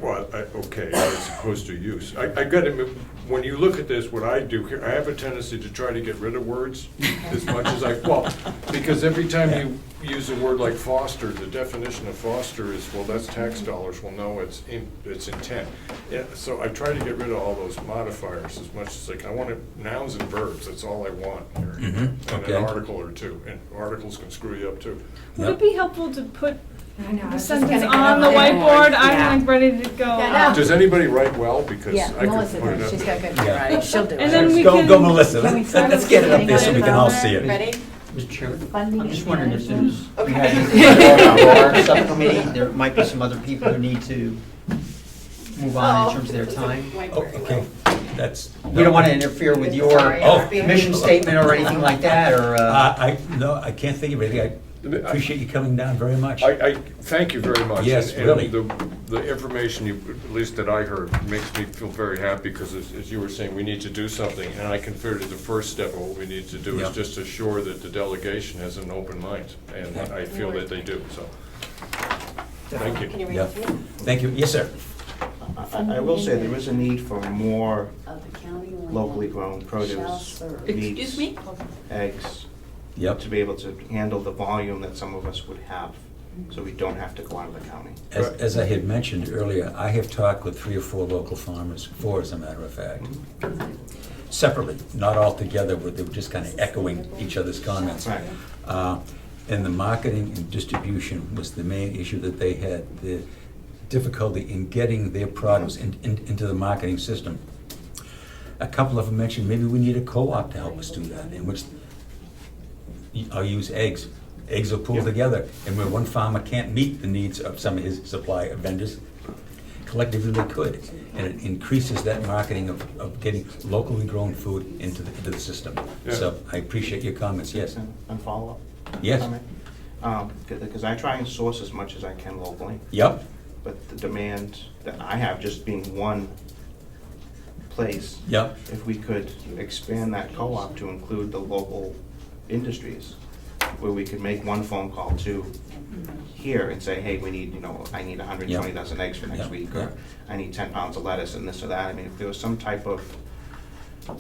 well, okay, as opposed to use. I got to, when you look at this, what I do, I have a tendency to try to get rid of words as much as because every time you use a word like foster, the definition of foster is, well, that's tax dollars. Well, no, it's intent. Yeah, so I try to get rid of all those modifiers as much as I want nouns and verbs, that's all I want here. Mhm, And okay. an article or two, and articles can screw you up too. Would it be helpful to put I know, I the was just sentence gonna get on the up there. whiteboard? Yeah. I'm like ready to go. Yeah, no. Does anybody write well? Because Yeah, I Melissa could put it does. up. She's got good Yeah. handwriting. She'll do it. And then we Go, can- go Melissa. Can we start Let's get it up there so we can all with see it. Ready? Mr. Chairman, Funding I'm just and wondering if management. there's, we Okay. had our subcommittee, there might be some other people who need to move on in terms of their time. Oh, okay. That's. We don't want to interfere with your Sorry, Oh. mission statement or anything like that, or, No, I can't think of anything. I appreciate you coming down very much. I thank you very much. Yes, And really. The information, at least that I heard, makes me feel very happy, because as you were saying, we need to do something, and I consider the first step of what we need to do Yeah. is just assure that the delegation has an open mind, and I feel that they do, so. Thank you. Yeah. Thank you. Yes, sir. I will say there is a need for more Of the county land locally grown shall produce, serve. Excuse meats, me? eggs, Yep. to be able to handle the volume that some of us would have, so we don't have to go out of the county. As I had mentioned earlier, I have talked with 3 or 4 local farmers, 4 as a matter of fact, separately, not all together, where they were just kind of echoing each other's comments. Right. And the marketing and distribution was the main issue that they had, the difficulty in getting their produce into the marketing system. A couple of them mentioned maybe we need a co-op to help us do that, in which I'll use eggs. Eggs are pulled together, and where one farmer can't meet the needs of some of his supply vendors, collectively they could. And it increases that marketing of getting locally grown food into the system. Yeah. So I appreciate your comments, yes. And follow up? Yes. Because I try and source as much as I can locally, Yep, but the demand that I have, just being one place, yep, if we could expand that co-op to include the local industries, where we could make one phone call to here and say, hey, we need, I need 120 dozen eggs for next Yeah. week, Yeah. or I need 10 pounds of lettuce and this or that. I mean, if there was some type of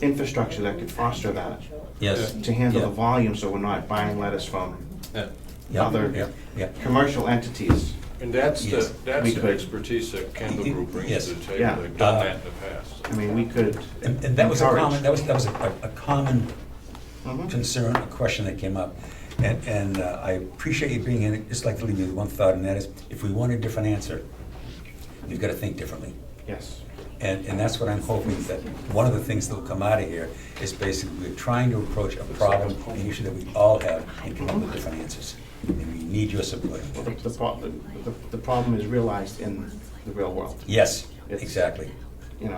infrastructure that could foster that, yes. to handle Yeah. the volume, so we're not buying lettuce from Yeah. Yep, other yep, yep. commercial entities. And that's Yes. We the could. expertise that Kendall Group brings Yes. to the table. Yeah. They've done that in the past. I mean, we could And that was a encourage. common, that was a common Mhm. concern, a question that came up. And I appreciate you being in it, just like to leave you with one thought, and that is, if we want a different answer, you've got to think differently. Yes. And that's what I'm hoping, that one of the things that will come out of here is basically we're trying to approach a problem, an issue that we all have, and come up with different answers. And we need your support. Well, the problem is realized in the real world. Yes, It's- exactly. I mean,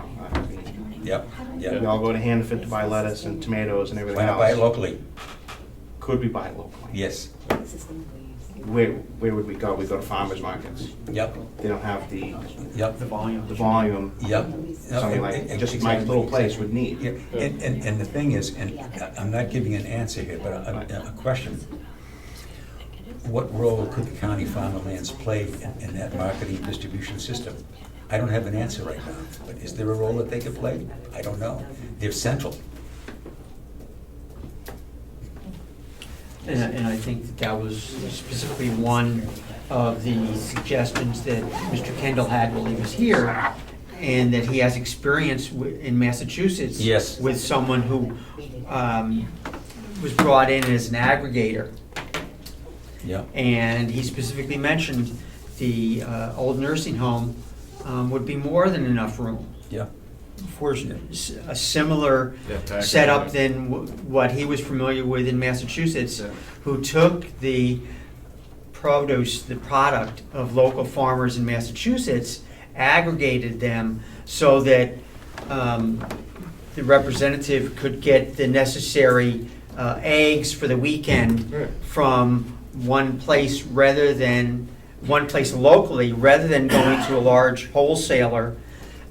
Yep, we yep. all go to Hannaford to buy lettuce and tomatoes and everything Why not buy it else. locally? Could we buy it locally? Yes, Where would we go? We go to farmers markets. yep, They don't have the yep, volume yep. something like, just my little place would need. Yeah, and the thing is, and I'm not giving an answer here, but a question. What role could the county farm lands play in that marketing and distribution system? I don't have an answer right now, but is there a role that they could play? I don't know. They're central. And I think that was specifically one of the suggestions that Mr. Kendall had while he was here, and that he has experience in Massachusetts. Yes. With someone who was brought in as an aggregator. Yeah. And he specifically mentioned the old nursing home would be more than enough room Yeah. for a similar Yeah, setup than what he was familiar with in Massachusetts, who took the produce, the product of local farmers in Massachusetts, aggregated them so that the representative could get the necessary eggs for the weekend Right. from one place locally, rather than going to a large wholesaler,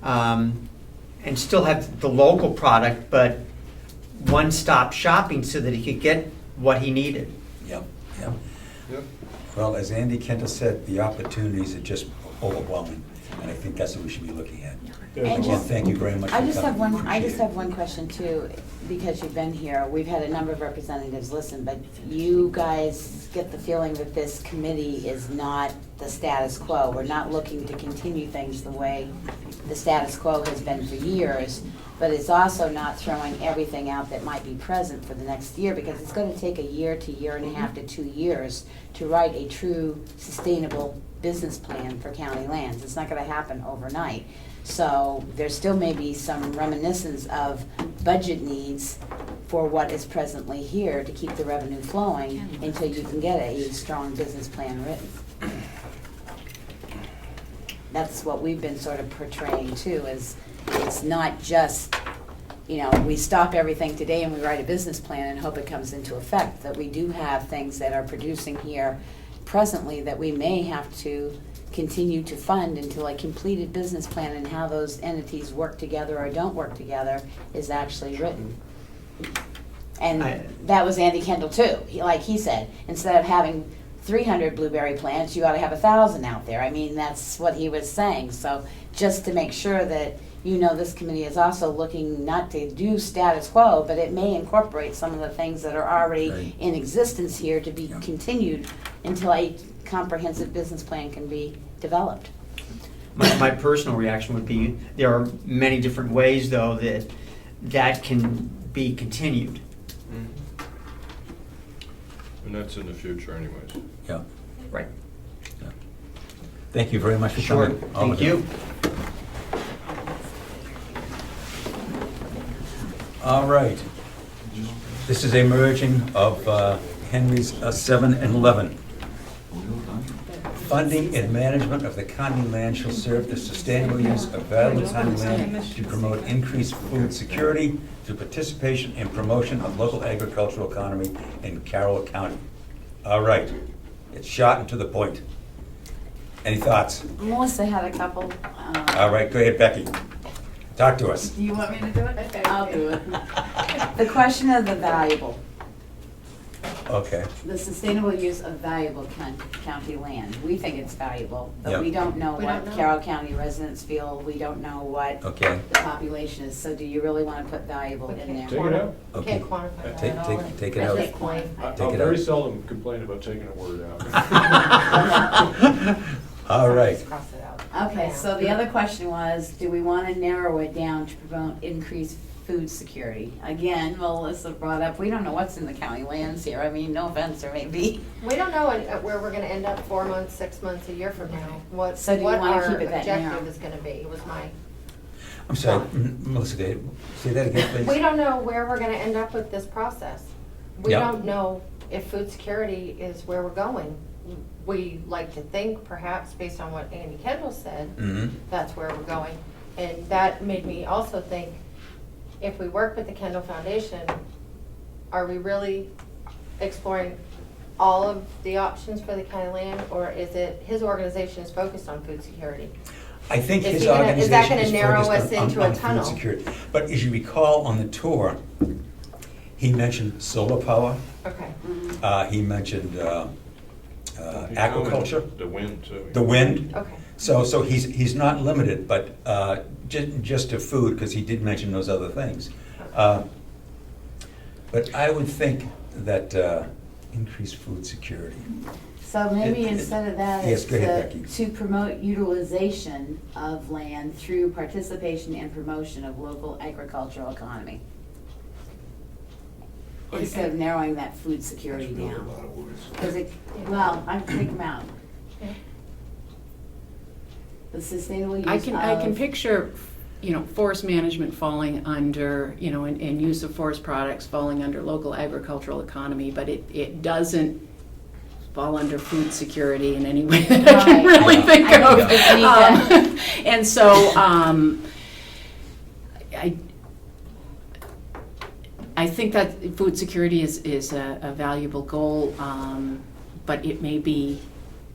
and still have the local product, but one-stop shopping so that he could get what he needed. Yep, yep. Yep. Well, as Andy Kendall said, the opportunities are just overwhelming, and I think that's what we should be looking at. And Again, just- thank you very much for I coming. just have one Appreciate it. question too, because you've been here. We've had a number of representatives listen, but you guys get the feeling that this committee is not the status quo. We're not looking to continue things the way the status quo has been for years, but it's also not throwing everything out that might be present for the next year, because it's going to take a year to year and a half to 2 years to write a true sustainable business plan for county lands. It's not going to happen overnight. So there still may be some reminiscence of budget needs for what is presently here to keep the revenue flowing until you can get a strong business plan written. That's what we've been sort of portraying too, is it's not just, we stop everything today and we write a business plan and hope it comes into effect, that we do have things that are producing here presently that we may have to continue to fund until a completed business plan and how those entities work together or don't work together is actually written. And that was Andy Kendall too. Like he said, instead of having 300 blueberry plants, you ought to have 1,000 out there. I mean, that's what he was saying. So just to make sure that this committee is also looking not to do status quo, but it may incorporate some of the things that are already in existence here to be continued until a comprehensive business plan can be developed. My personal reaction would be, there are many different ways, though, that can be continued. And that's in the future anyways. Yeah. Right. Yeah. Thank you very much for Sure, coming. all of thank you. All right. This is a merging of Henry's 7 and 11. Funding and management of the county land shall serve the sustainable use of valuable county land to promote increased food security through participation and promotion of local agricultural economy in Carroll County. All right, it's short and to the point. Any thoughts? Melissa had a couple. All right, go ahead, Becky. Talk to us. Do you want me to do it? I'll do it. The question of the valuable, Okay. the sustainable use of valuable county land. We think it's valuable, but we Yep. don't know We what don't know. Carroll County residents feel. We don't know what Okay. the population is. So do you really want to put valuable in there? Take it out. We Okay. can't quantify that Take- at all. take- take it at out. this point. Take I'll it very out. seldom complain about taking a word out. All right. Just cross it out. Okay, Yeah. so the other question was, do we want to narrow it down to promote increased food security? Again, Melissa brought up, we don't know what's in the county lands here. I mean, no offense, there may be. We don't know where we're gonna end up 4 months, 6 months, a year from now. What So do you wanna our keep it that narrow? objective is gonna be, was my, I'm sorry, Melissa, say that again, please. we don't know where we're gonna end up with this process. We Yeah. don't know if food security is where we're going. We like to think, perhaps, based on what Andy Kendall said, Mhm. that's where we're going. And that made me also think, if we work with the Kendall Foundation, are we really exploring all of the options for the county land, or is it, his organization is focused on food security? I think Is his he gonna- is organization that gonna is narrow focused us on into a food tunnel? security. But as you recall on the tour, he mentioned solar power, Okay. he mentioned He agriculture, commented The wind, too. the wind. Okay. So he's not limited, but just to food, because he did mention those other things. But I would think that increased food security. So maybe It- instead of that, yes, it's go ahead, Becky. to promote utilization of land through participation and promotion of local agricultural economy. Instead of narrowing that food security down. Because it, well, I can take them out. Okay. The sustainable use I can of- picture, forest management falling under, and use of forest products falling under local agricultural economy, but it doesn't fall under food security in any way that I can Right. really I think think of. we just need to- And so, I think that food security is a valuable goal, but it may be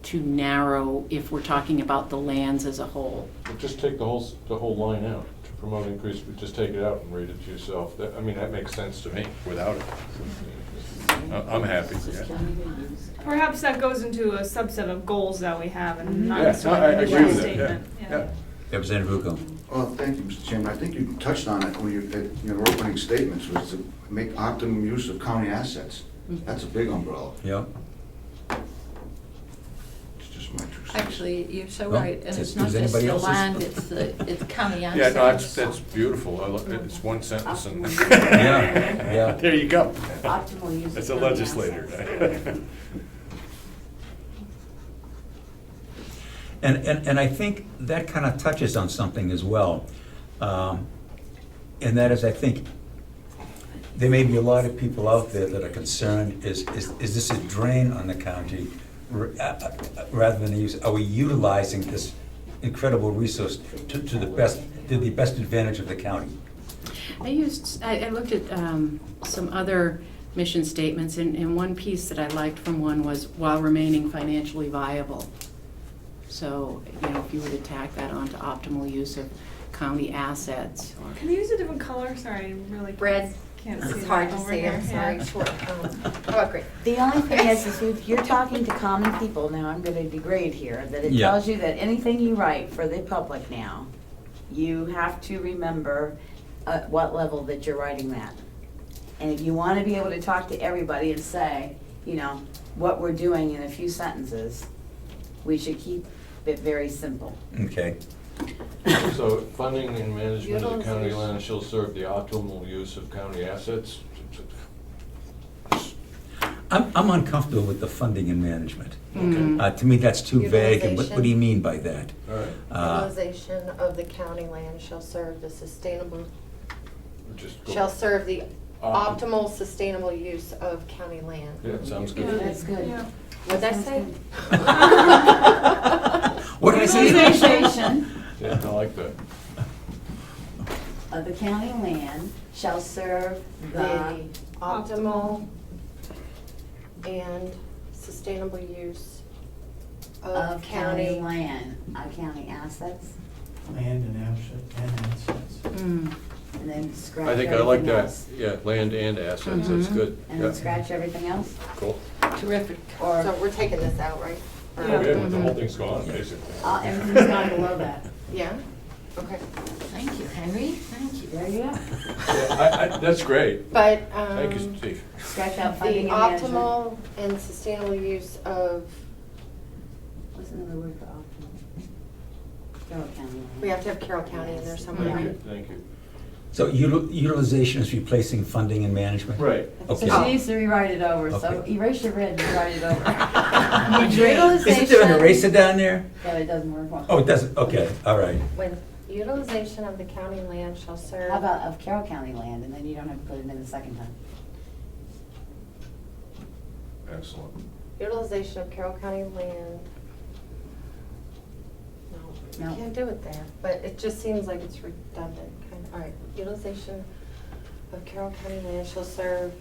too narrow if we're talking about the lands as a whole. But just take the whole line out, to promote increased, just take it out and read it to yourself. That makes sense to me, without it. I'm happy, yeah. Perhaps that goes into a subset of goals that we have and not Yeah, necessarily no, I a agree mission with that, statement. yeah. Representative Rucco. Well, thank you, Mr. Chairman. I think you touched on it when in your opening statements, was to make optimum use of county assets. That's a big umbrella. Yep. It's just my 2 cents. Actually, you're so Well, right, and does it's not just anybody the else's- land, it's county Yeah, assets. no, that's beautiful. It's one sentence and. Yeah. There you go. Optimal use of That's a county legislator. assets. And I think that kind of touches on something as well. And that is, I think, there may be a lot of people out there that are concerned, is this a drain on the county rather than a use? Are we utilizing this incredible resource to the best advantage of the county? I looked at some other mission statements, and one piece that I liked from one was while remaining financially viable. So, if you were to tack that onto optimal use of county assets. Can you use a different color? Sorry, I really Red. can't see It's that hard to over see, here. I'm sorry, Yeah. short. Oh, great. The only thing is if you're talking to common people, now I'm gonna degrade here, that it Yeah. tells you that anything you write for the public now, you have to remember at what level that you're writing that. And if you wanna be able to talk to everybody and say, what we're doing in a few sentences, we should keep it very simple. Okay. So funding and management of the county Utilization. land shall serve the optimal use of county assets. I'm uncomfortable with the funding and management. Okay. To me, that's too vague, and what do you Utilization. mean by that? All right. Utilization of the county land shall serve the Just go- shall serve the Optim- optimal sustainable use of county land. Yeah, sounds Yeah. good. That's good. Yeah. What'd I say? What did I say? Utilization Yeah, I like that. of the county land shall serve The the optimal and sustainable use of county land, county assets, Land and assets. Mm. and then scratch I think I like everything that, else. yeah, land and assets, that's Mhm. good. And Yeah, then scratch everything else? cool. Terrific. Or, So we're taking this out, right? Or- Yeah. Okay, well, the whole thing's gone, basically. everything's gone below that. Yeah, okay. Thank you, Henry, thank you. There you go. Yeah, that's great. But, Thank you, Steve. Scratch out the funding and management. optimal and sustainable use of, What's another word for optimal? Carroll County land. we have to have Carroll County in there somewhere, Yeah. right? Thank you. So utilization is replacing funding and management? Right. Okay. So she needs to rewrite it over, so Okay. erase your red and rewrite it over. Isn't there an eraser down there? Yeah, it doesn't work well. Oh, it doesn't, okay, all right. When utilization of the county land shall serve. How about of Carroll County land, and then you don't have to put it in the second time. Excellent. Utilization of Carroll County land. No, No. you can't do it there, but it just seems like it's redundant, kind of. All right, utilization of Carroll County land shall serve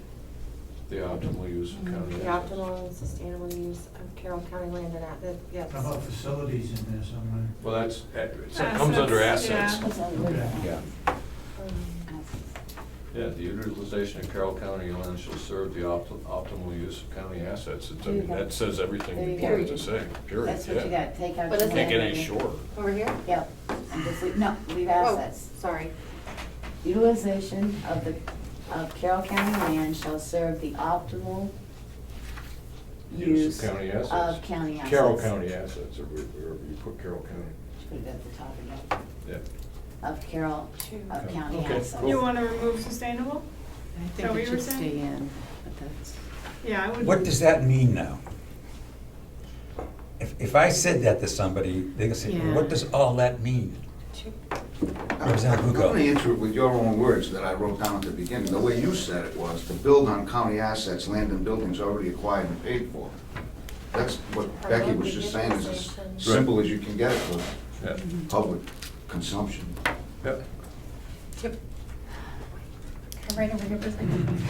The optimal use of county the assets. optimal and sustainable use of Carroll County land and, yes. How about facilities in there somewhere? Well, that's, it comes under Assets, assets. yeah. That's all good. Yeah. Um, Yeah, the utilization of Carroll County land shall serve the optimal use of county assets. It's- I mean, that says everything There you you wanted go. to say, period, That's what you yeah. got, take out. What your is it? Can't get land. any shorter. Over here? Yep, and just leave, no, leave Oh, assets. sorry. Utilization of Carroll County land shall serve the optimal use of county assets. of county assets. Carroll County assets, or wherever you put Carroll County. Just put it at the top again, Yeah. of Carroll, of Okay. county Okay, assets. cool. You want to remove sustainable? I that think what it you should were saying? stay in, but that's. Yeah, I would. What does that mean now? If I said that to somebody, they can say, Yeah. what does all that mean? Representative I'm Bucco. going to answer it with your own words that I wrote down at the beginning. The way you said it was, to build on county assets, land and buildings already acquired and paid for. That's what Becky was just saying, is as simple as you can get it for Yeah. public consumption. Yeah. Yep. Come right over here for a second.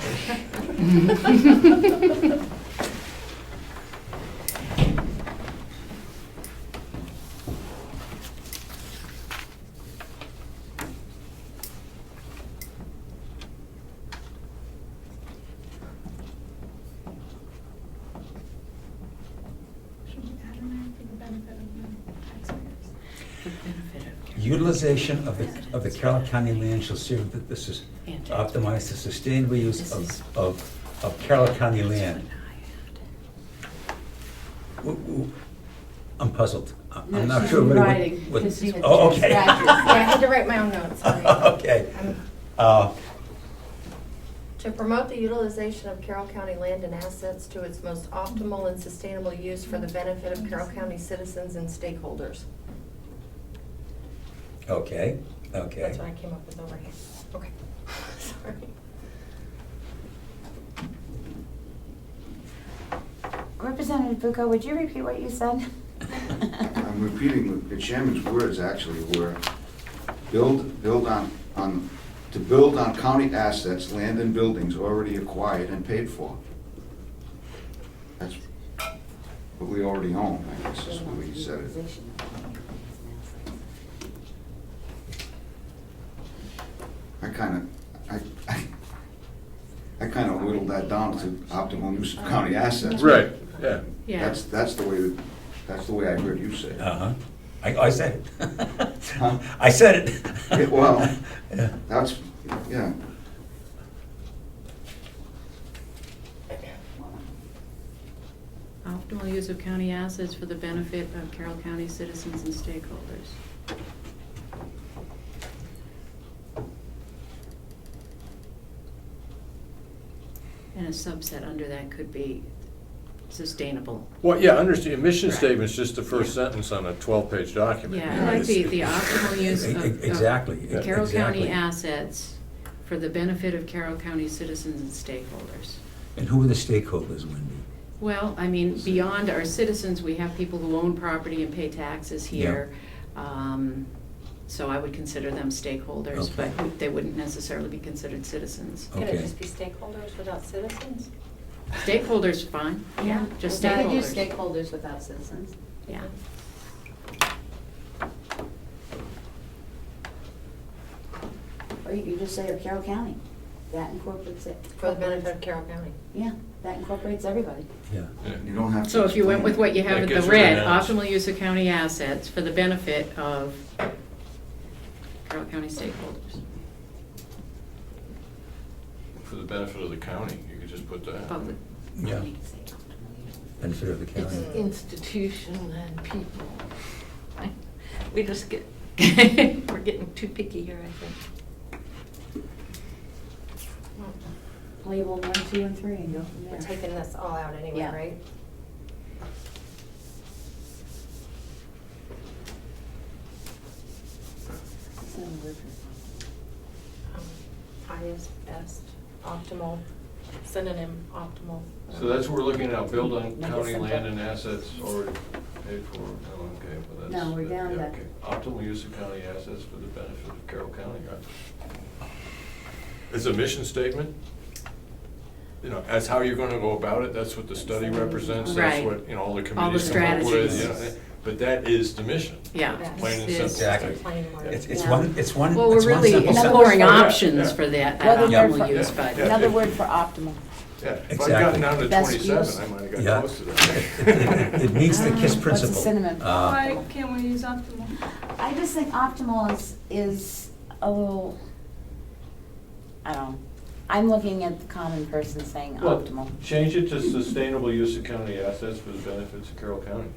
Should we add in there for the benefit of the taxpayers? The benefit of. Utilization of the Carroll County land shall serve, this is And- optimize the sustainable use This is- of Carroll County That's land. what I'm puzzled. No, I'm not she's sure. rewriting, what- because she had Oh, okay. scratches. Yeah, I had to write my own notes, sorry. Okay. To promote the utilization of Carroll County land and assets to its most optimal and sustainable use for the benefit of Carroll County citizens and stakeholders. Okay, okay. That's what I came up with over here. Okay, sorry. Representative Bucco, would you repeat what you said? I'm repeating the chairman's words actually were, to build on county assets, land and buildings already acquired and paid for. That's what we already own, I guess is the way you said it. I kind of whittled that down to optimal use of county assets. Right, yeah. Yeah. That's the way I heard you say it. Uh-huh. I said it. Huh? I said it. Yeah, well, Yeah. that's, yeah. Optimal use of county assets for the benefit of Carroll County citizens and stakeholders. And a subset under that could be sustainable. Well, yeah, understand, mission statement's just the first sentence on a 12-page document. Yeah, you I know, like the it's- optimal use of. Exactly, The Carroll County exactly. assets for the benefit of Carroll County citizens and stakeholders. And who are the stakeholders, Wendy? Well, I mean, beyond our citizens, we have people who own property and pay taxes here. So I would consider them stakeholders, Okay. but they wouldn't necessarily be considered citizens. Can Okay. it just be stakeholders without citizens? Stakeholders, fine, yeah, just We gotta do stakeholders. stakeholders without citizens. Yeah. Or you could just say of Carroll County. That incorporates it. For the benefit of Carroll County. Yeah, that incorporates everybody. Yeah. You don't have to. So if you went with what you have That at the gets red, renounced. optimal use of county assets for the benefit of Carroll County stakeholders. For the benefit of the county, you could just put that. Public. Yeah. Benefit of the It's county. institution and people. We just get, we're getting too picky here, I think. Label 1, 2, and 3 and go from We're there. taking this all out anyway, Yeah. right? Highest, best, optimal, synonym, optimal. So that's what we're looking at, build on Make it county simple. land and assets already paid for. Oh, okay, well, that's. No, we're down yeah, to- okay. Optimal use of county assets for the benefit of Carroll County, right? It's a mission statement. You know, as how you're gonna go about it, that's what the study represents, that's Right. what, you know, all the All the committees come up with, you know. strategies. But that is the mission. Yeah. Plain and It simple. is. Exactly. Plain and It's Yeah. one, it's one, Well, we're it's one really simple sentence. exploring Yeah. options Yeah. for that Another optimal word for- use, but. Yeah. Another word for optimal. Yeah, if I'd Exactly. gotten down to Best 27, use. I might have got Yeah. close to that. It meets the KISS What's a principle. synonym for Why optimal? can't we use optimal? I just think optimal is a little, I don't know. I'm looking at the common person saying Well, optimal. change it to sustainable use of county assets for the benefits of Carroll County.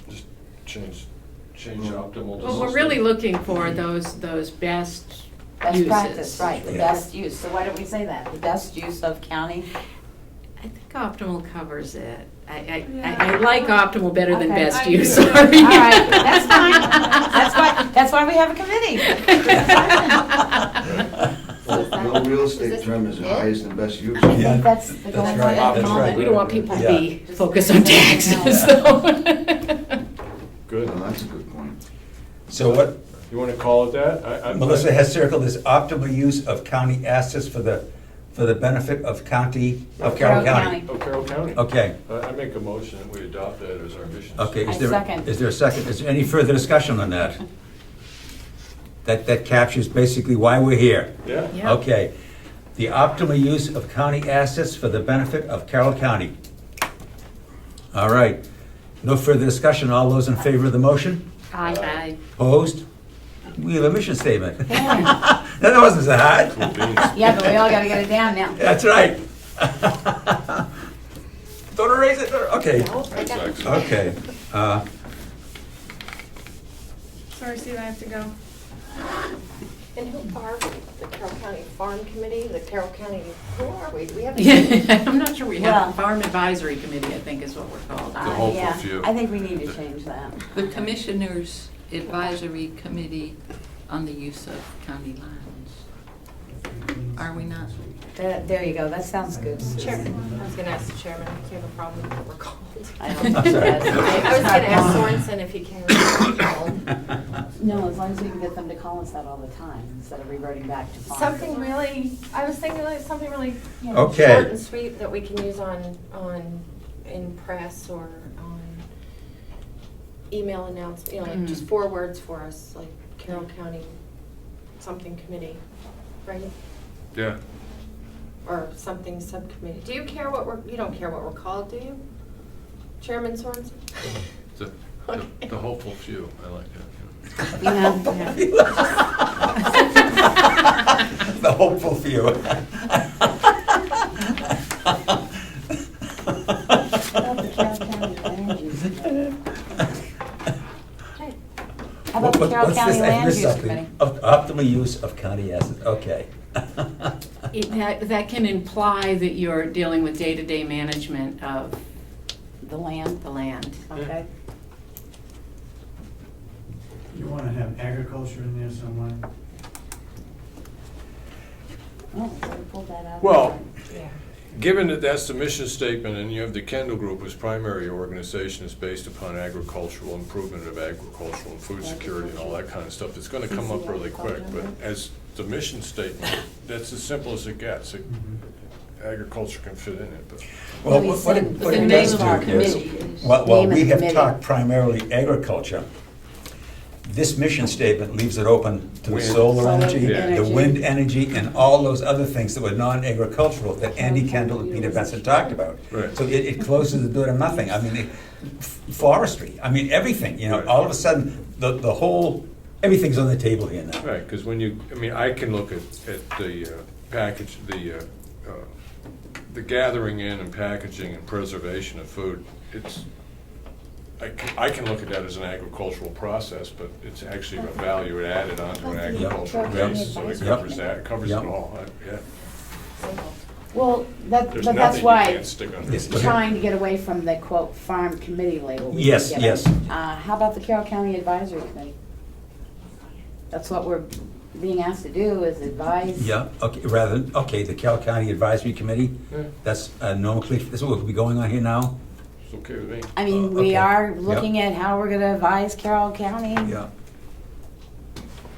Just change optimal to. Well, we're really looking for those best Best uses. practice, right, the Yeah. best use. So why don't we say that? The best use of county? I think optimal covers it. I Yeah. like optimal better than Okay. best I use, do. sorry. All right, that's fine. That's why we have a committee. No real estate term is the highest and best use. I Yeah. think that's the That's going right, right. that's right. We don't want people to be Yeah. focused on taxes, though. Good. Well, that's a good point. So what You wanna call it that? Melissa has circled is optimal use of county assets for the benefit of Carroll Carroll County. County. Oh, Carroll County. Okay, I make a motion that we adopt that as our mission. okay. I second. Is there a second? Is there any further discussion on that? That captures basically why we're here. Yeah? Yeah. Okay. The optimal use of county assets for the benefit of Carroll County. All right. No further discussion. All those in favor of the motion? Aye. Opposed? We have a mission statement. Yeah. That wasn't so hard. Cool beans. Yeah, but we all gotta get it down now. That's right. Don't erase it. Okay. That's excellent. Okay. Sorry, Steve, I have to go. And who are we? The Carroll County Farm Committee, the Carroll County, who are we? Do we have a Yeah, I'm not sure we have Well- a farm advisory committee, I think is what we're called. hopeful Yeah, few. I think we need to change that. The Commissioners Advisory Committee on the Use of County Lands. Are we not? There you go, that sounds good. Chairman, I was gonna ask the chairman if you have a problem with what we're called. I don't I'm sorry. I was gonna ask Sorensen if he cares what we're called. No, as long as we can get them to call us that all the time, instead of reverting back to farm. Something really, I was thinking like something really, you know, Okay. short and sweet that we can use in press or on email announcements, you know, like just 4 words for us, like Carroll County something committee, right? Yeah. Or something subcommittee. Do you care what you don't care what we're called, do you? Chairman Sorensen? The hopeful few, I like that. The hopeful few. How about the Carroll What's County this? I Land missed Use something. Committee? Optimal use of county assets, okay. That can imply that you're dealing with day-to-day management of The land, the land. okay. You wanna have agriculture in there somewhere? Oh, so we pulled that out. Well, Yeah. given that that's the mission statement, and you have the Kendall Group, whose primary organization is based upon agricultural improvement of agricultural and food security and all that kind of stuff, it's gonna come up really quick, but as the mission statement, that's as simple as it gets. Agriculture can fit in it, but. Well, We what said it the name does of our do is, committee is- while name of we the have committee. talked primarily agriculture, this mission statement leaves it open to the Wind. solar energy, Yeah. the wind energy, and all those other things that were non-agricultural that Andy Kendall and Peter Benson talked about. Right. So it closes the door to nothing. I mean, forestry, I mean, everything, you know, Right. all of a sudden, the whole, everything's on the table here now. Right, because when you, I mean, I can look at the package, the gathering in and packaging and preservation of food. It's, I can look at that as an agricultural process, but it's actually a value added onto an agricultural Yep. base, so it Yep. covers that, it covers it Yep. all, yeah. Well, that, There's but nothing that's you why can't stick under. Yes, go ahead. trying to get away from the quote farm committee label. we Yes, get. yes. How about the Carroll County Advisory Committee? That's what we're being asked to do, is advise. Yeah, okay, the Carroll County Advisory Committee, Yeah. that's nomenclature, this is what will be going on here now? It's okay with me. I mean, Okay. we are Yep. looking at how we're gonna advise Carroll County. Yeah.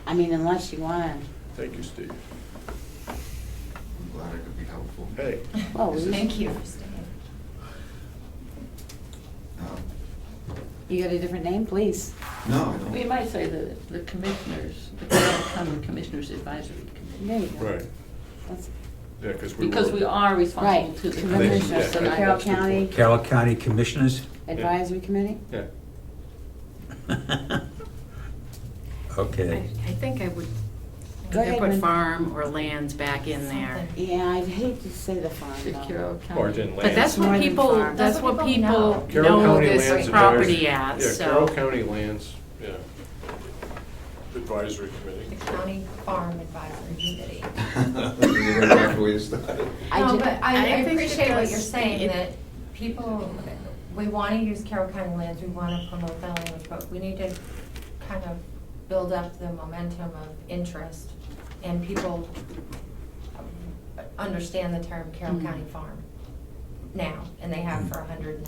I mean, unless you wanna, Thank you, Steve. I'm glad I could be helpful. Hey. well, we- Thank you for staying. you got a different name, please. No, I don't. We might say the commissioners, the Carroll County Commissioners Advisory Committee. There you go. Right, That's- yeah, because Because we are responsible Right, to the commissioners, commissioners. so the Yeah. Carroll That's a good County point. Carroll County Commissioners? Advisory Committee? yeah. Okay. I think I would Go either ahead, put Wendy. farm or lands back in there. Yeah, I'd hate to say the farm The though. Carroll Or County. in But that's More what than people, farm. that's That's what what people people Carroll know County this Lands property Advisory- as, Yeah, Carroll so. County Lands, yeah. Advisory The Committee. County Farm Advisory Committee. You're gonna back where you started. No, but I I think it appreciate what does- you're saying, it- that people, we want to use Carroll County lands, we want to promote that language, but we need to kind of build up the momentum of interest, and people understand the term Carroll Mhm. County Farm now, and they have for 100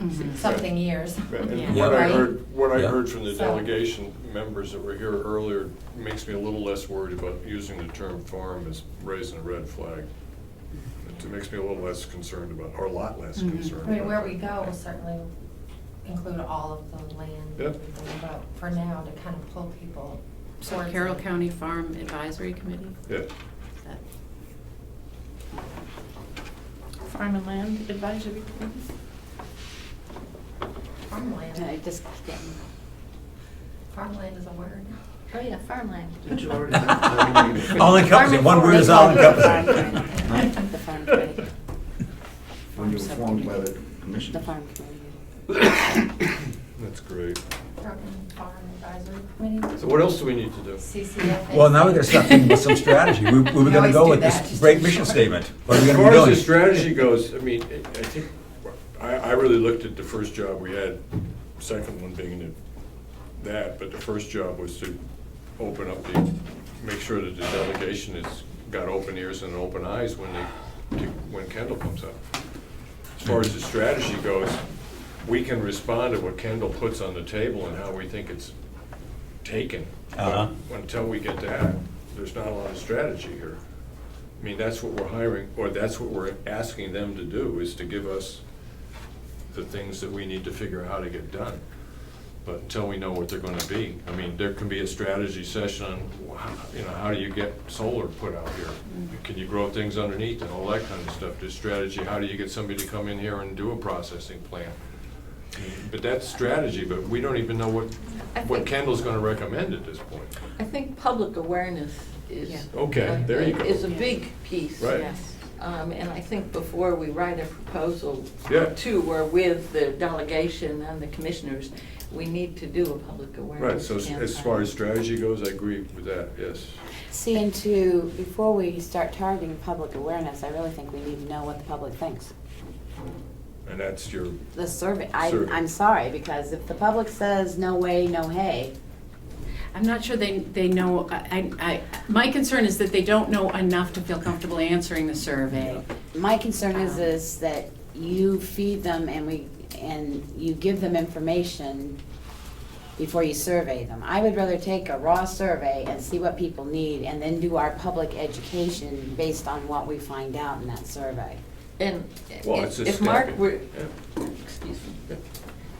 Mhm. and something years. And Yeah. what I Right? heard, Yeah. from the So- delegation members that were here earlier makes me a little less worried about using the term farm as raising a red flag. It makes me a little less concerned about, or a lot less Mhm. concerned I mean, about where that. we go will certainly include all of the land and Yep. everything, but for now, to kind of pull people So towards Carroll it. County Farm Advisory Committee? Yeah, That- Farm and Land Advisory Committee. Farmland. I just getting. Farmland is a word. Oh, yeah, farmland. All encompassing, one word is all encompassing. The farm committee. When you were formed by the commission. The farm committee. that's great. Farm Advisory Committee. So what else do we need to do? CCFA. Well, now we're gonna start thinking about some strategy. We were gonna always go do with that, this just great to mission short. statement. What are we As gonna far be as the doing? strategy goes, I mean, I think, I really looked at the first job we had, second one being that, but the first job was to open up make sure that the delegation has got open ears and open eyes when Kendall comes up. As far as the strategy goes, we can respond to what Kendall puts on the table and how we think it's taken. Uh-huh. But until we get that, there's not a lot of strategy here. I mean, that's what we're hiring, or that's what we're asking them to do, is to give us the things that we need to figure out how to get done. But until we know what they're gonna be, I mean, there can be a strategy session on, how do you get solar put out here? Can you grow things underneath and all that kind of stuff? There's strategy, how do you get somebody to come in here and do a processing plan? I mean, but that's strategy, but we don't even know I what think- Kendall's gonna recommend at this point. I think public awareness is. Yeah. Okay, there you go. Is a big piece. Right. Yes. And I think before we write a proposal Yeah. to or with the delegation and the commissioners, we need to do a public Right, awareness so campaign. as far as strategy goes, I agree with that, yes. See, before we start targeting public awareness, I really think we need to know what the public thinks. And that's your, The survey, Survey. I'm sorry, because if the public says no way, no hay, I'm not sure they know, my concern is that they don't know enough to feel comfortable answering the survey. My concern is that you feed them and you give them information before you survey them. I would rather take a raw survey and see what people need and then do our public education based on what we find out in that survey. And Well, it's a if Mark stepping. were, excuse me,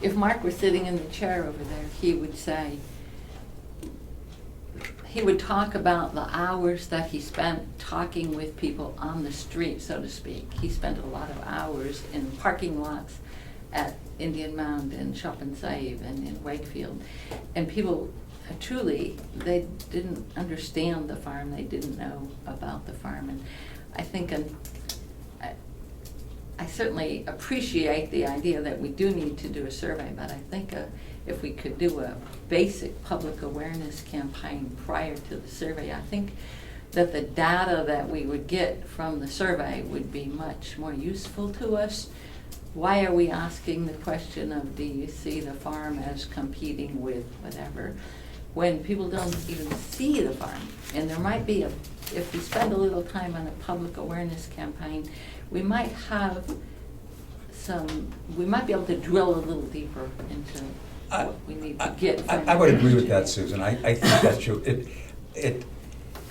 if Mark were sitting in the chair over there, he would say, he would talk about the hours that he spent talking with people on the street, so to speak. He spent a lot of hours in parking lots at Indian Mound and Shop and Save and in Wakefield. And people, truly, they didn't understand the farm, they didn't know about the farm. And I think I certainly appreciate the idea that we do need to do a survey, but I think if we could do a basic public awareness campaign prior to the survey, I think that the data that we would get from the survey would be much more useful to us. Why are we asking the question of, do you see the farm as competing with whatever, when people don't even see the farm? And there might be if we spend a little time on a public awareness campaign, we might be able to drill a little deeper into what we need to get from I would agree with the that, Susan. I think that's true.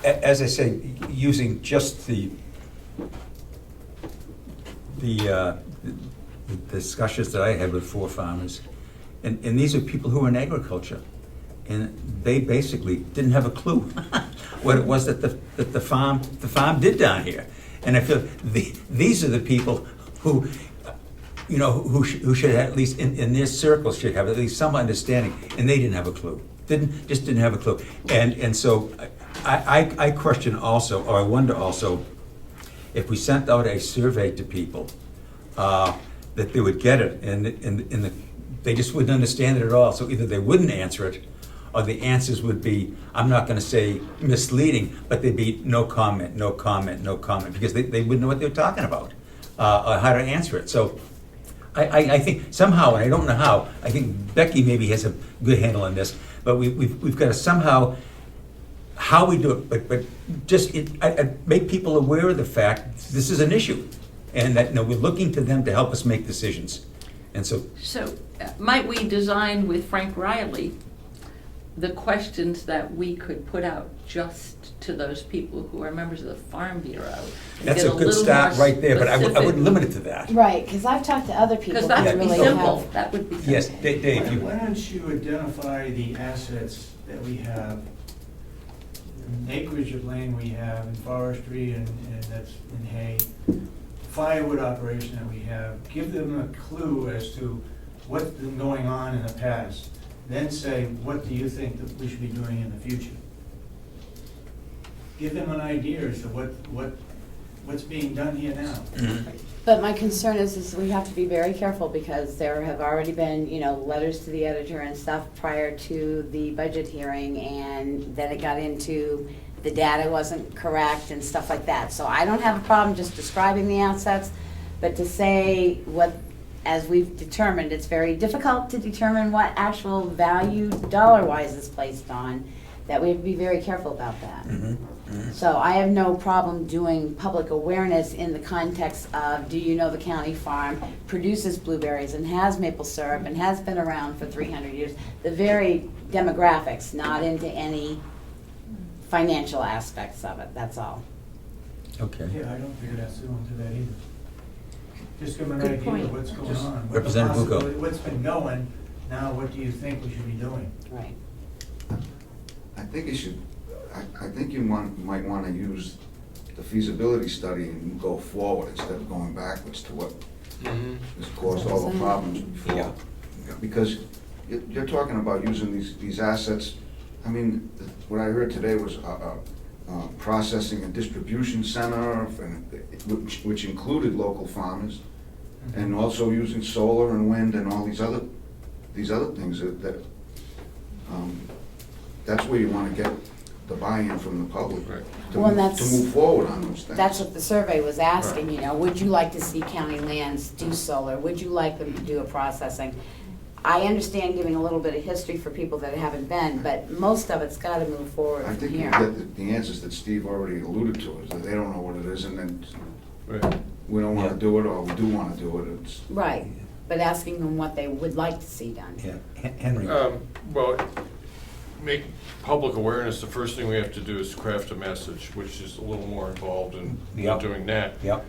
As I say, using just the discussions that I had with 4 farmers, and these are people who are in agriculture, and they basically didn't have a clue what it was that the farm did down here. And I feel these are the people who, you know, who should have, at least in their circles, should have at least some understanding, and they didn't have a clue. Didn't have a clue. And so I question also, or I wonder also, if we sent out a survey to people, that they would get it, and they just wouldn't understand it at all. So either they wouldn't answer it, or the answers would be, I'm not going to say misleading, but they'd be no comment, no comment, no comment, because they wouldn't know what they were talking about, or how to answer it. So I think somehow, and I don't know how, I think Becky maybe has a good handle on this, but we've got to somehow, how we do it, but just make people aware of the fact this is an issue, and that, you know, we're looking to them to help us make decisions. And so might we design with Frank Riley the questions that we could put out just to those people who are members of the Farm Bureau? That's a good start right there, but I wouldn't limit it to that. Right, because I've talked to other people Because who that would be really simple, have. that would be simple. Yes, Dave, Why don't you identify the assets that we have, the acreage of land we have in forestry and that's in hay, firewood operation that we have, give them a clue as to what's been going on in the past. Then say, what do you think that we should be doing in the future? Give them an idea as to what's being done here now. Mm-hmm. But my concern is we have to be very careful, because there have already been, you know, letters to the editor and stuff prior to the budget hearing, and then it got into the data wasn't correct and stuff like that. So I don't have a problem just describing the assets, but to say what, as we've determined, it's very difficult to determine what actual value dollar-wise is placed on, that we have to be very careful about that. Mm-hmm. Mm-hmm. So I have no problem doing public awareness in the context of, do you know the county farm produces blueberries and has maple syrup and has been around for 300 years? The very demographics, not into any financial aspects of it, that's all. Okay. Yeah, I don't think it has to go into that either. Just give them an Good idea point. of what's going on. what the Representative Bucco. possibility- What's been going, now what do you think we should be doing? Right. I think you might want to use the feasibility study and go forward instead of going backwards to what has caused all the problems before. Yeah. Because you're talking about using these assets. I mean, what I heard today was a processing and distribution center, which included local farmers, and also using solar and wind and all these other things that that's where you want to get the buy-in from the public Right. Well, to that's- move forward on those things. That's what the survey was asking, you know, would you like to see county lands do solar? Would you like them to do a processing? I understand giving a little bit of history for people that haven't been, but most of it's gotta move forward I from think you here. get the answers that Steve already alluded to, is that they don't know what it is, and then Right. we don't wanna Yeah. do it, or we do wanna do it, it's, Right, but asking them what they would like to see done. Yeah, Henry? Well, make public awareness, the first thing we have to do is craft a message, which is a little more involved in Yep. doing that. Yep.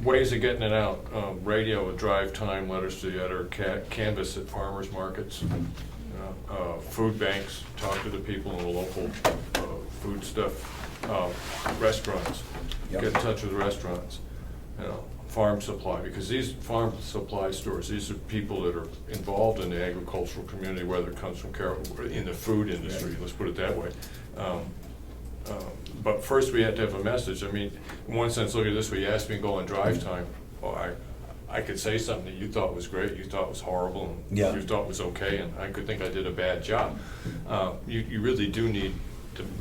Ways of getting it out, radio, drive time, letters to the editor, canvas at farmers markets, food banks, talk to the people in the local food stuff, restaurants, Yep. get in touch with restaurants, farm supply, because these farm supply stores, these are people that are involved in the agricultural community, whether it comes from Carroll, in the food industry, let's put it that way. But first we have to have a message. I mean, in one sense, look at this, you asked me to go on drive time. Well, I could say something that you thought was great, you thought was horrible, and Yeah. you thought was okay, and I could think I did a bad job. You really do need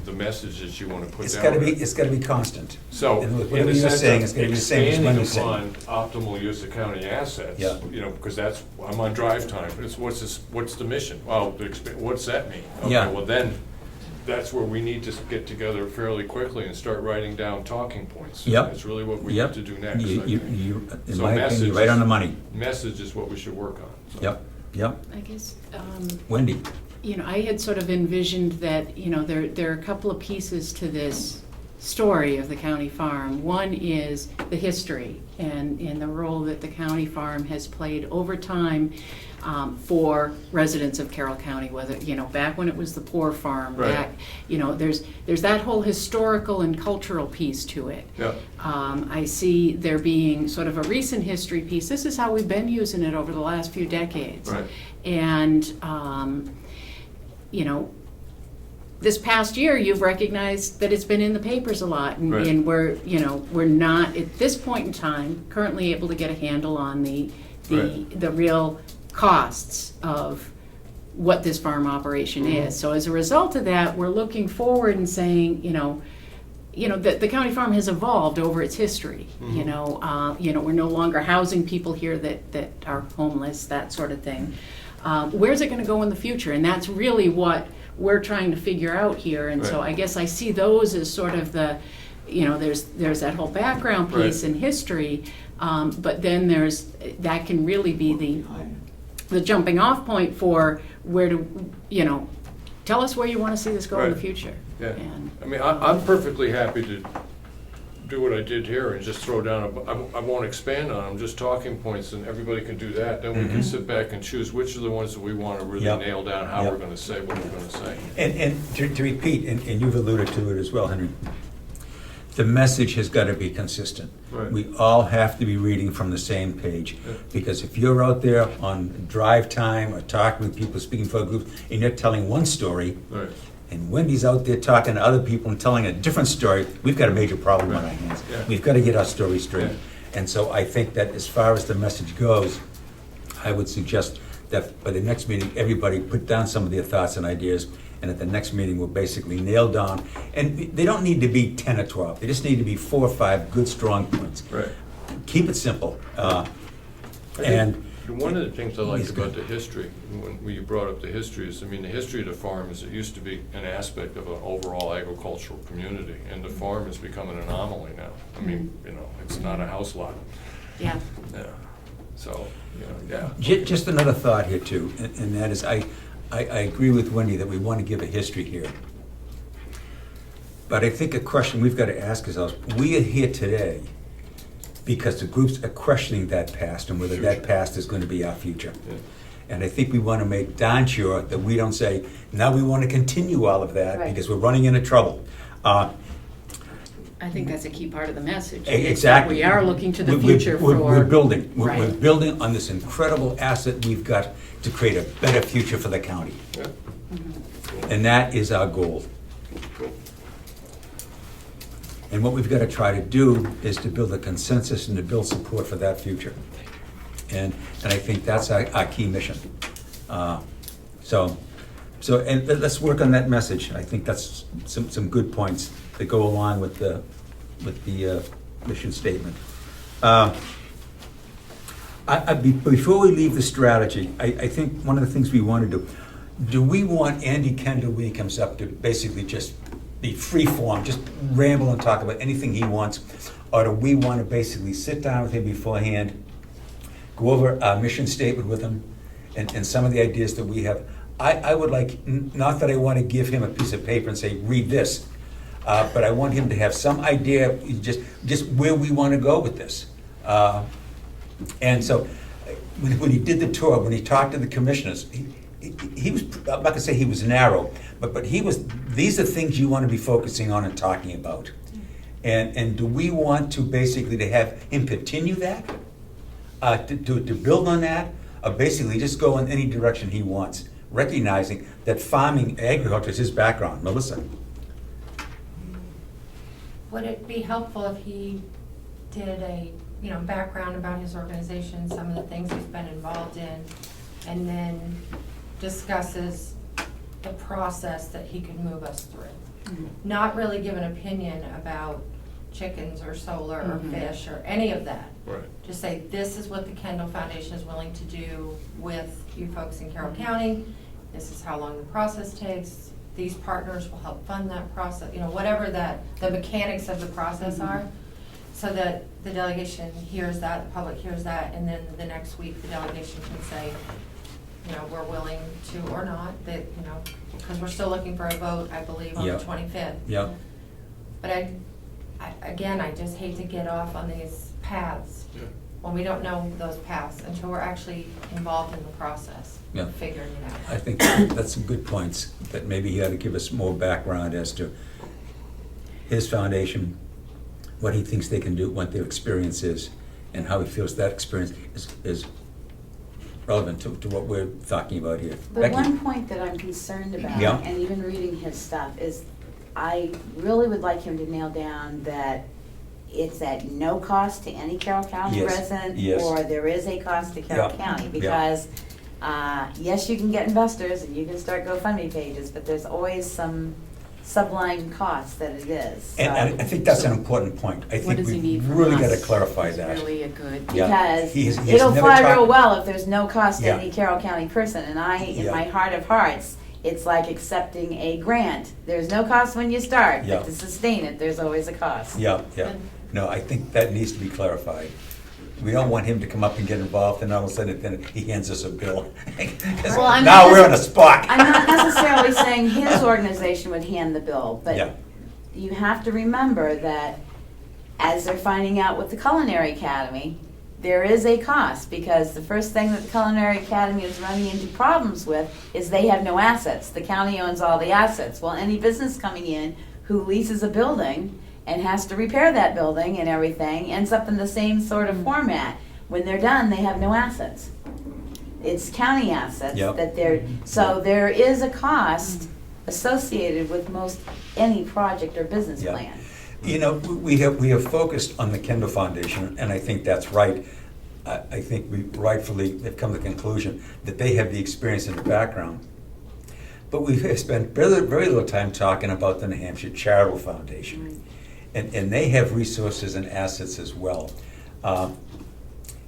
the message that you want to put It's down. gotta be constant. So, And in whatever the you're sense saying, of it's gonna be the same as expanding Wendy's saying. upon optimal use of county assets, Yeah. because that's, I'm on drive time, what's the mission? Well, what's that mean? Yeah. Okay, well then, that's where we need to get together fairly quickly and start writing down talking points. Yep. That's really what we Yep. need to do next. You, I you, think. you- in So my opinion, message you're right on the is- money. Message is what we should work on. So. Yep, yep. I guess, Wendy? I had sort of envisioned that, there are a couple of pieces to this story of the county farm. One is the history and the role that the county farm has played over time for residents of Carroll County, whether, back when it was the poor farm, Right. back, there's that whole historical and cultural piece to it. Yeah. I see there being sort of a recent history piece. This is how we've been using it over the last few decades. Right. And, this past year, you've recognized that it's been in the papers a lot, and, Right. and we're not, at this point in time, currently able to get a handle on the Right. real costs of what this farm operation Mm-hmm. is. So as a result of that, we're looking forward and saying, that the county farm has evolved over its history. Mm-hmm. We're no longer housing people here that are homeless, that sort of thing. Where's it going to go in the future? And that's really what we're trying to figure out here. And so Right. I guess I see those as sort of the, there's that whole background piece Right. in history, but then that can really be the jumping off point for where to, tell us where you want to see this go in the Right. future. Yeah. And, I mean, I'm perfectly happy to do what I did here and just throw down, I won't expand on them, just talking points, and everybody can do that. Then we can sit back and choose which are the ones that we want to really Yep. nail down how Yep. we're going to say what we're going to say. And to repeat, and you've alluded to it as well, Henry, the message has got to be consistent. Right. We all have to be reading from the same page. Yeah. Because if you're out there on drive time or talking with people, speaking for a group, and you're telling one story, Right. and Wendy's out there talking to other people and telling a different story, we've got a major problem on our Right. hands. Yeah. We've got to get our story straight. Yeah. And so I think that as far as the message goes, I would suggest that by the next meeting, everybody put down some of their thoughts and ideas, and at the next meeting, we'll basically nail down, and they don't need to be 10 or 12, they just need to be 4 or 5 good, strong points. Right. Keep it simple. I think And one of the things I liked Yes, about go the history, when you brought up the history, is, the history of the farm is it used to be an aspect of an overall agricultural community, and the farm has become an anomaly now. It's not a house lot. yeah. Yeah. So, yeah. Just another thought here too, and that is, I agree with Wendy that we want to give a history here. But I think a question we've got to ask ourselves, we are here today because the groups are questioning that past and whether that past is going to be our future. Yeah. And I think we want to make darn sure that we don't say, now we want to continue all of that Right. because we're running into trouble. I think that's a key part of the message. is that Exactly. We are looking to the We're- future we're- for. We're building. We're Right. building on this incredible asset we've got to create a better future for the county. Yeah. And that is our goal. Cool. And what we've got to try to do is to build a consensus and to build support for that future. And I think that's our key mission. And let's work on that message. I think that's some good points that go along with the mission statement. Before we leave the strategy, I think one of the things we want to do we want Andy Kendall, when he comes up, to basically just be free form, just ramble and talk about anything he wants? Or do we want to basically sit down with him beforehand, go over our mission statement with him, and some of the ideas that we have? I would like, not that I want to give him a piece of paper and say, read this, but I want him to have some idea, just where we want to go with this. And so, when he did the tour, when he talked to the commissioners, he was, I'm not gonna say he was narrow, but these are things you want to be focusing on and talking about. And do we want to basically to have him continue that? To build on that, or basically just go in any direction he wants, recognizing that farming, agriculture is his background. Mellisa? Would it be helpful if he did a, background about his organization, some of the things he's been involved in, and then discusses the process that he could move us through? Not really give an opinion about chickens or solar or fish or any of that. Right. Just say, this is what the Kendall Foundation is willing to do with you folks in Carroll County. This is how long the process takes. These partners will help fund that process, whatever the mechanics of the process are, so that the delegation hears that, the public hears that, and then the next week the delegation can say, we're willing to or not, that, because we're still looking for a vote, I believe, on the 25th. Yeah. But I just hate to get off on these paths when we don't know those paths until we're actually involved in the process of figuring it out. I think that's some good points, that maybe he ought to give us more background as to his foundation, what he thinks they can do, what their experience is, and how he feels that experience is relevant to what we're talking about here. The Becky? one point that I'm concerned about, Yeah. and even reading his stuff, is I really would like him to nail down that it's at no cost to any Carroll County Yes, resident, yes. or there is a cost to Carroll Yeah, County, yeah. because yes, you can get investors and you can start GoFundMe pages, but there's always some subline cost that it is. And I think that's an important point. I What think does he we need from really us? got to clarify Is that. really a good. Yeah. Because He's it'll never fly talked- real well if there's no cost to Yeah. any Carroll County person, and in Yeah. my heart of hearts, it's like accepting a grant. There's no cost when you start, Yeah. but to sustain it, there's always a cost. Yeah. No, I think that needs to be clarified. We don't want him to come up and get involved, and all of a sudden then he hands us a bill. Well, I'm Now not we're on a spot. I'm not necessarily saying his organization would hand the bill, Yeah. but you have to remember that as they're finding out with the Culinary Academy, there is a cost, because the first thing that the Culinary Academy is running into problems with is they have no assets. The county owns all the assets. Well, any business coming in who leases a building and has to repair that building and everything ends up in the same sort of format. When they're done, they have no assets. It's county assets that they're, so there is a cost associated with most any project or business plan. We have focused on the Kendall Foundation, and I think that's right. I think we rightfully have come to the conclusion that they have the experience in the background. But we've spent very little time talking about the New Hampshire Charitable Foundation. And they have resources and assets as well.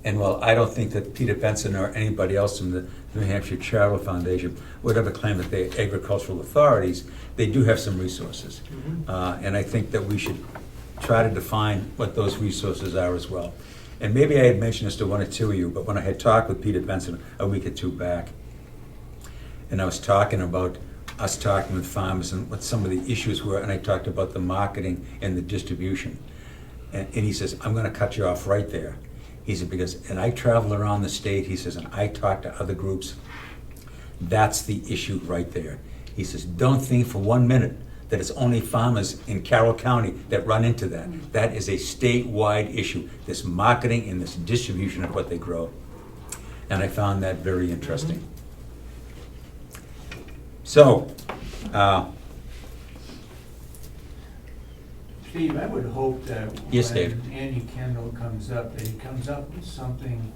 And while I don't think that Peter Benson or anybody else from the New Hampshire Charitable Foundation would ever claim that they're agricultural authorities, they do have some resources. And I think that we should try to define what those resources are as well. And maybe I had mentioned this to one or two of you, but when I had talked with Peter Benson a week or two back, and I was talking about us talking with farmers and what some of the issues were, and I talked about the marketing and the distribution. And he says, I'm gonna cut you off right there. He said, and I travel around the state, he says, and I talk to other groups. That's the issue right there. He says, don't think for 1 minute that it's only farmers in Carroll County that run into that. That is a statewide issue, this marketing and this distribution of what they grow. And I found that very interesting. So, Steve, I would hope that Yes, when Dave. Andy Kendall comes up, that he comes up with something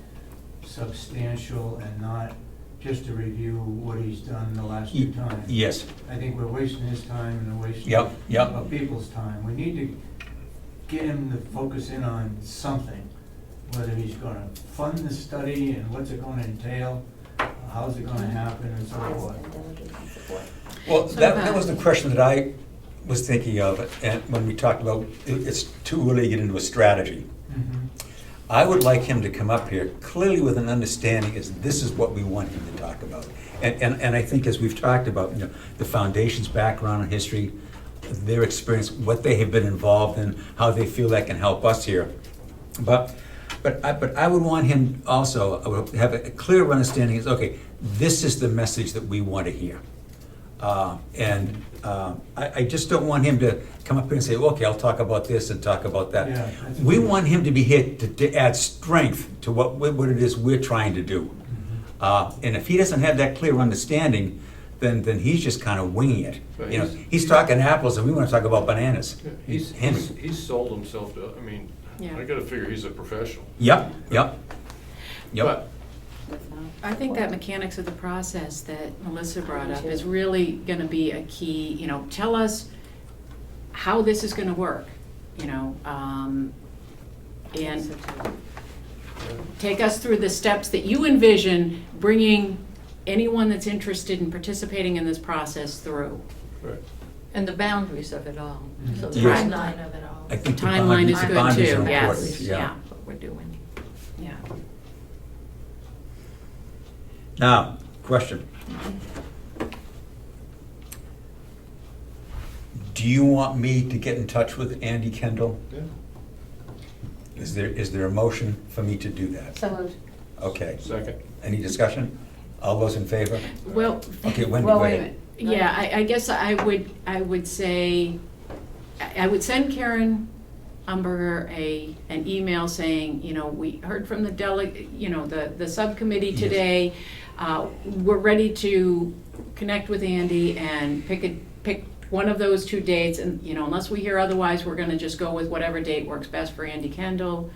substantial and not just to review what he's done the last two times. yes, I think we're wasting his time and we're wasting Yep. of people's time. We need to get him to focus in on something, whether he's gonna fund the study and what's it gonna entail, how's it gonna happen, and so forth. well, that was the question that I was thinking of, and when we talked about, it's too early to get into a strategy. I would like him to come up here clearly with an understanding is this is what we want him to talk about. And I think as we've talked about, you know, the foundation's background and history, their experience, what they have been involved in, how they feel that can help us here. But I would want him also, I would have a clear understanding is, okay, this is the message that we want to hear. I just don't want him to come up here and say, okay, I'll talk about this and talk about that. Yeah, We want him to be here to add strength to what it is we're trying to do. And if he doesn't have that clear understanding, then he's just kind of winging it. But You know, he's talking apples and we want to talk about bananas. He's sold himself to, I mean, Yeah. I gotta figure he's a professional. Yep. But I think that mechanics of the process that Melissa brought up is really gonna be a key, you know, tell us how this is gonna work, you know, and take us through the steps that you envision bringing anyone that's interested in participating in this process through. Right. And the boundaries of it all. So the Yes. timeline of it all. I think the Timeline is good boundaries are too, yes, important, yeah, What we're doing. yeah. Now, question. Do you want me to get in touch with Andy Kendall? Yeah. Is there a motion for me to do that? So moved. Okay. Second. Any discussion? All those in favor? Well, Okay, Wendy, Well, go wait a ahead. minute. yeah, I guess I would say, I would send Karen Umberger an email saying, you know, we heard from the the subcommittee Yes. today. We're ready to connect with Andy and pick one of those two dates, and, you know, unless we hear otherwise, we're gonna just go with whatever date works best for Andy Kendall.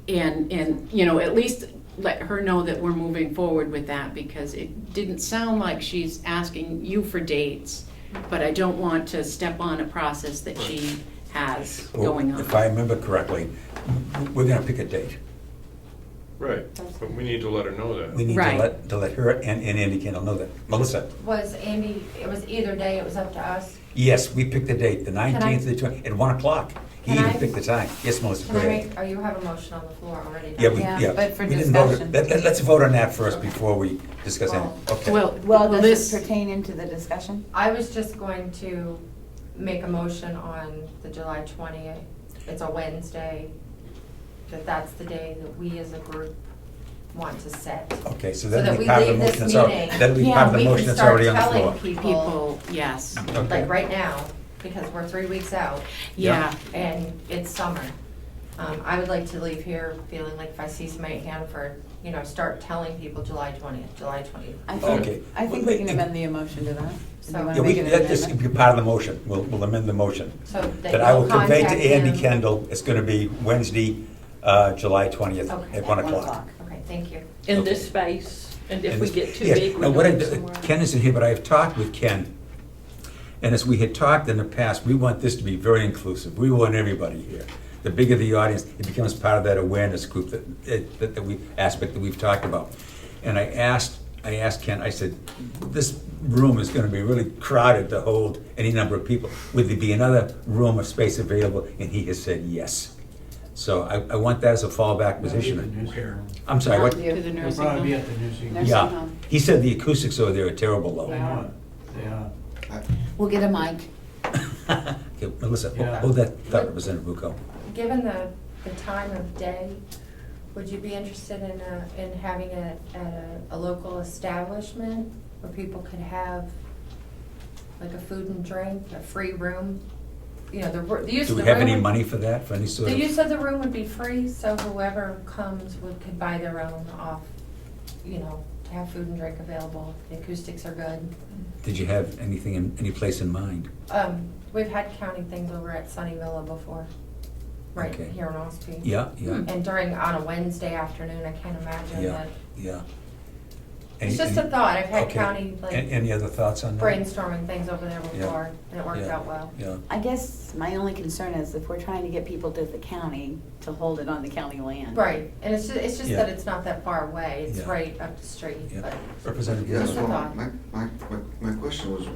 And, you know, at least let her know that we're moving forward with that, because it didn't sound like she's asking you for dates, but I don't want to step on a process that she has going on. If I remember correctly, we're gonna pick a date. Right, but we need to let her know that. We need Right. to let her and Andy Kendall know that. Melissa? Was Andy, it was either day, it was up to us. Yes, we picked the date, the 19th, the 20th, at 1 o'clock. He Can even I- picked the time. Yes, Melissa, Can go I ahead. make, you have a motion on the floor already? Yeah, Yeah, but for we didn't vote discussion. Let's vote on that first before we discuss anything. Well- Okay. Well, does this, this pertain into the discussion? I was just going to make a motion on the July 20th. It's a Wednesday, that's the day that we as a group want to set. Okay, so So that'll that be we part of the leave motion this that's already, meeting. that'll be part of the We motion can that's start already on the floor. telling people, yes, Okay. like right now, because we're 3 weeks out yeah. and it's summer. I would like to leave here feeling like if I see somebody at Hanford, you know, start telling people July 20th, July 20th. Okay. I think we can amend the motion to that. So- Do you wanna Yeah, make an that just amendment? be part of the motion. We'll amend the motion. So that That I will you'll convey to contact Andy him. Kendall, it's gonna be Wednesday, July 20th Okay. at 1 At 1 o'clock. Okay, thank you. In Okay. this space, and if And we this- get too yes. big, we Now, go what somewhere else. Ken isn't here, but I have talked with Ken. And as we had talked in the past, we want this to be very inclusive. We want everybody here. The bigger the audience, it becomes part of that awareness group aspect that we've talked about. And I asked Ken, I said, this room is gonna be really crowded to hold any number of people. Would there be another room or space available? And he has said yes. So I want that as a fallback position. I'm sorry, what? To the They'll nursing probably be home. at the nursing. Nursing Yeah, home. he said the acoustics over there are terrible They though. are, they are. We'll get a mic. Okay, Melissa, Yeah. hold that thought, Representative Bucco. Given the time of day, would you be interested in having a local establishment where people could have like a food and drink, a free room? You know, the use Do of we the room. have any money for that, for any sort The of? use of the room would be free, so whoever comes could buy their own off, you know, to have food and drink available. The acoustics are good. Did you have anything any place in mind? We've had county things over at Sunny Villa before, right Okay. here in Ossipee. Yeah, yeah, And on a Wednesday afternoon, I can't imagine yeah, that. yeah. It's just a thought. I've had Okay. county Any other thoughts on that? brainstorming things over there Yeah. before, and it worked Yeah. out well. Yeah, I guess my only concern is if we're trying to get people to the county, to hold it on the county land. Right, and it's just Yeah. that it's not that far away. It's Yeah. right up the street, Yeah. but Representative Yes, Just a well, thought. my question was,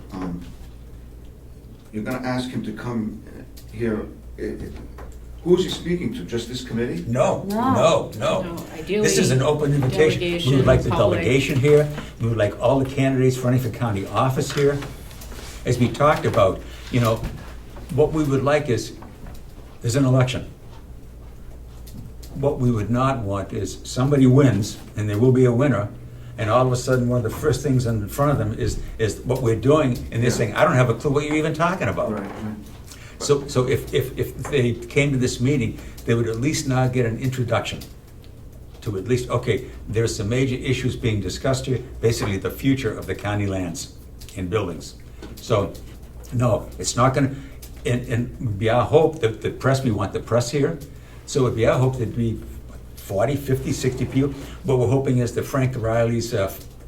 you're gonna ask him to come here, who is he speaking to? Just this committee? No, No. no. Ideally, This is an open invitation. We would like the public. delegation here. We would like all the candidates running for county office here. As we talked about, you know, what we would like is, there's an election. What we would not want is somebody wins, and there will be a winner, and all of a sudden, one of the first things in front of them is what we're doing, and they're saying, I don't have a clue what you're even talking about. Right. So if they came to this meeting, they would at least now get an introduction to at least, okay, there's some major issues being discussed here, basically the future of the county lands and buildings. So, no, it's not gonna, and it would be our hope that the press, we want the press here, so it would be our hope there'd be 40, 50, 60 people. What we're hoping is that Frank Riley's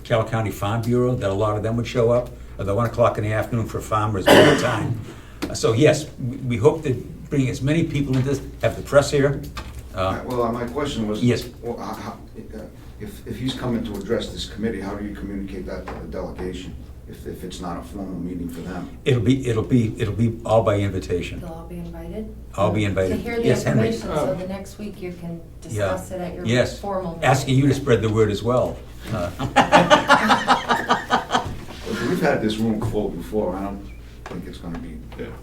Carroll County Farm Bureau, that a lot of them would show up, at the 1 o'clock in the afternoon for farmers all the time. So yes, we hope to bring as many people into this, have the press here. Well, my question was, Yes. well, if he's coming to address this committee, how do you communicate that to the delegation if it's not a formal meeting for them? It'll be all by invitation. They'll all be invited? I'll be invited. To hear the Yes, Henry. information, so the next week you can discuss it at your Yes. formal meeting. Asking you to spread the word as well. We've had this room full before, I don't think it's gonna be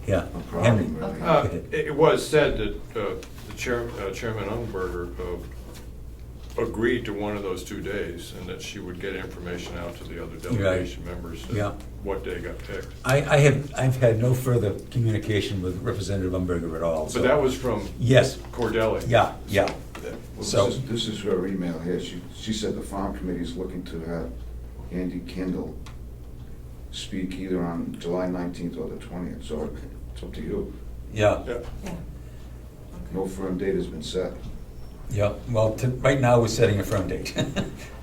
Yeah, a problem. Henry. really. Go ahead. It was said that the Chairman Umberger agreed to one of those 2 days, and that she would get information out to the other delegation members Yeah. of what day got picked. I've had no further communication with Representative Umberger at all. so- But that was from Yes, Cordelli. yeah. Well, So- this is her email here, she said the farm committee is looking to have Andy Kendall speak either on July 19th or the 20th, so it's up to you. Yeah, Yeah. No firm date has been set. yeah. Well, right now, we're setting a firm date.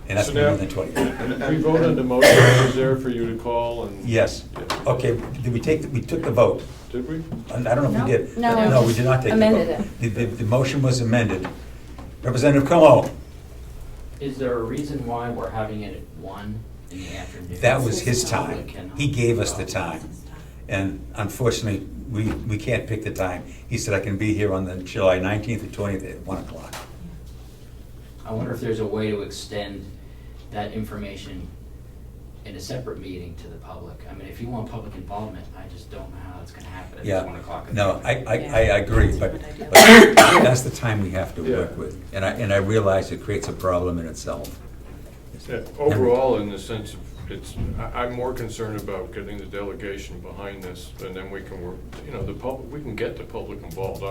And that's So going now- to be the 20th. We voted on the motion, was there for you to call and? Yes. Yeah. Okay, did we we took the vote. Did we? I don't know if we did. No, No, we did not take the vote. amended The motion was amended. Representative Comeau, Is there a reason why we're having it at 1 in the afternoon? that was his So time. we can- He gave us the time. And unfortunately, we can't pick the time. He said, I can be here on the July 19th or 20th at 1 o'clock. I wonder if there's a way to extend that information in a separate meeting to the public. I mean, if you want public involvement, I just don't know how it's gonna happen at 1 o'clock. No, I agree, but but that's the time we have to work with. And I realize it creates a problem in itself. Yeah, overall, in the sense of, I'm more concerned about getting the delegation behind this, and then we can work, we can get the public involved.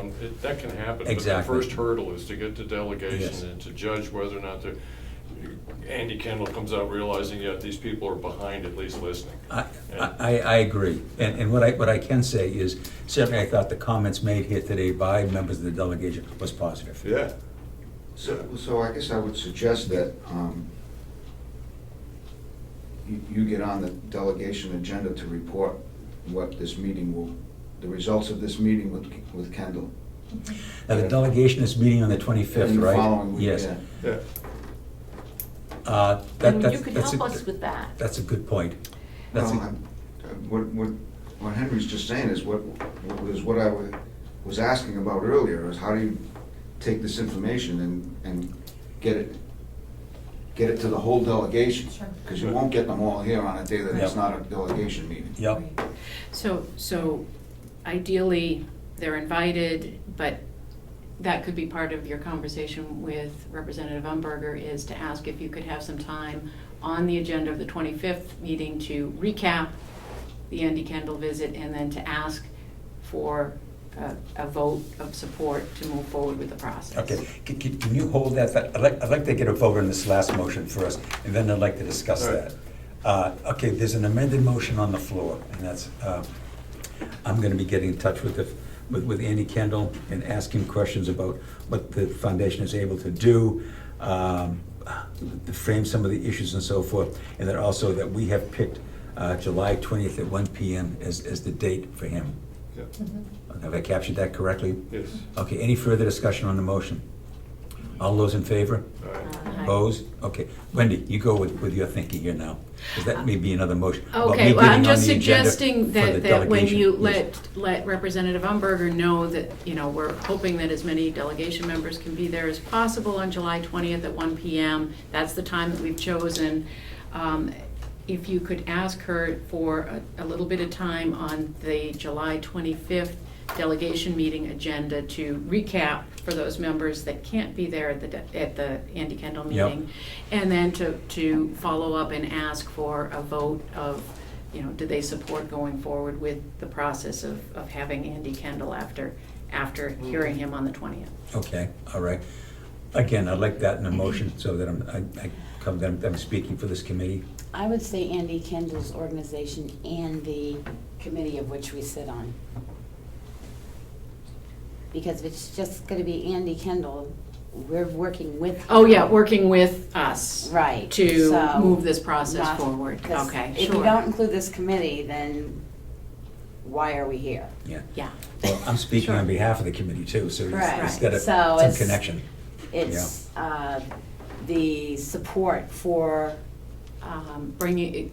That can happen. Exactly. But the first hurdle is to get the delegation Yes. and to judge whether or not Andy Kendall comes out realizing, these people are behind at least listening. I agree. And what I can say is, certainly I thought the comments made here today by members of the delegation was positive. Yeah. So I guess I would suggest that you get on the delegation agenda to report what this meeting the results of this meeting with Kendall. Now, the delegation is meeting on the 25th, And the right? following week, Yes. Yeah. And you could help us with that. That's a good point. What Henry's just saying is what I was asking about earlier, is how do you take this information and get it to the whole delegation? Sure. Because you won't get them all here on a day that it's Yep. not a delegation meeting. Yep. So ideally, they're invited, but that could be part of your conversation with Representative Umberger, is to ask if you could have some time on the agenda of the 25th meeting to recap the Andy Kendall visit, and then to ask for a vote of support to move forward with the process. Okay, can you hold that? I'd like to get a vote on this last motion first, and then I'd like to discuss All right. that. Okay, there's an amended motion on the floor, and that's, I'm gonna be getting in touch with Andy Kendall and ask him questions about what the foundation is able to do, to frame some of the issues and so forth, and then also that we have picked July 20th at 1 p.m. as the date for him. Yeah. Have I captured that correctly? Yes. Okay, any further discussion on the motion? All those in favor? All right. Aye. Opposed? Okay. Wendy, you go with your thinking here now, because that may be another motion. about me Okay, well, I'm getting on just the agenda suggesting for the that when delegation. you Yes. let Representative Umberger know that, we're hoping that as many delegation members can be there as possible on July 20th at 1 PM. That's the time that we've chosen. If you could ask her for a little bit of time on the July 25th delegation meeting agenda to recap for those members that can't be there at the Andy Kendall Yep. meeting. And then to follow up and ask for a vote of, do they support going forward with the process of having Andy Kendall after hearing him on the 20th. Okay, all right. Again, I'd like that in a motion so that I'm speaking for this committee. I would say Andy Kendall's organization and the committee of which we sit on. Because if it's just gonna be Andy Kendall, we're working with him. Oh, yeah, working with us. Right. To so move this process not- forward. 'cause Okay, If sure. you don't include this committee, then why are we here? Yeah. Yeah. Well, I'm speaking Sure. on behalf of the committee too, so Right. it's got So some it's- connection. It's the support for,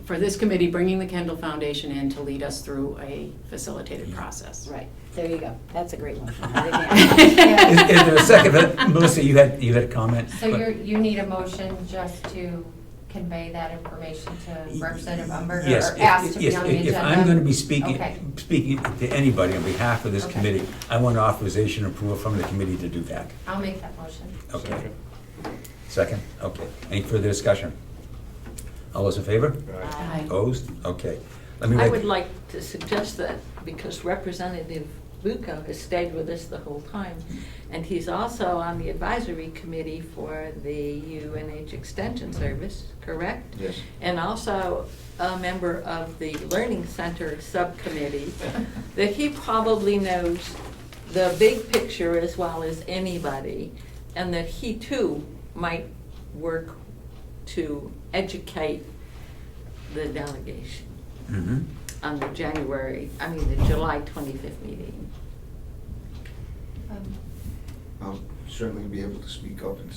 For this committee, bringing the Kendall Foundation in to lead us through a facilitated process. right, there you go. That's a great one. Write it down. Is there a second? Melissa, you had a comment? So you need a motion just to convey that information to Representative Umberger, Yes, or ask to be yes, on the agenda? if I'm going to be Okay. speaking to anybody on behalf of this Okay. committee, I want authorization and approval from the committee to do that. I'll make that motion. Okay. Second? Okay. Any further discussion? All those in favor? Aye. Opposed? Okay. Let me I write- would like to suggest that, because Representative Bucco has stayed with us the whole time, and he's also on the advisory committee for the UNH Extension Service, correct? Yes. And also a member of the Learning Center Subcommittee, that he probably knows the big picture as well as anybody, and that he too might work to educate the delegation Mhm. on the July 25th meeting. I'll certainly be able to speak up and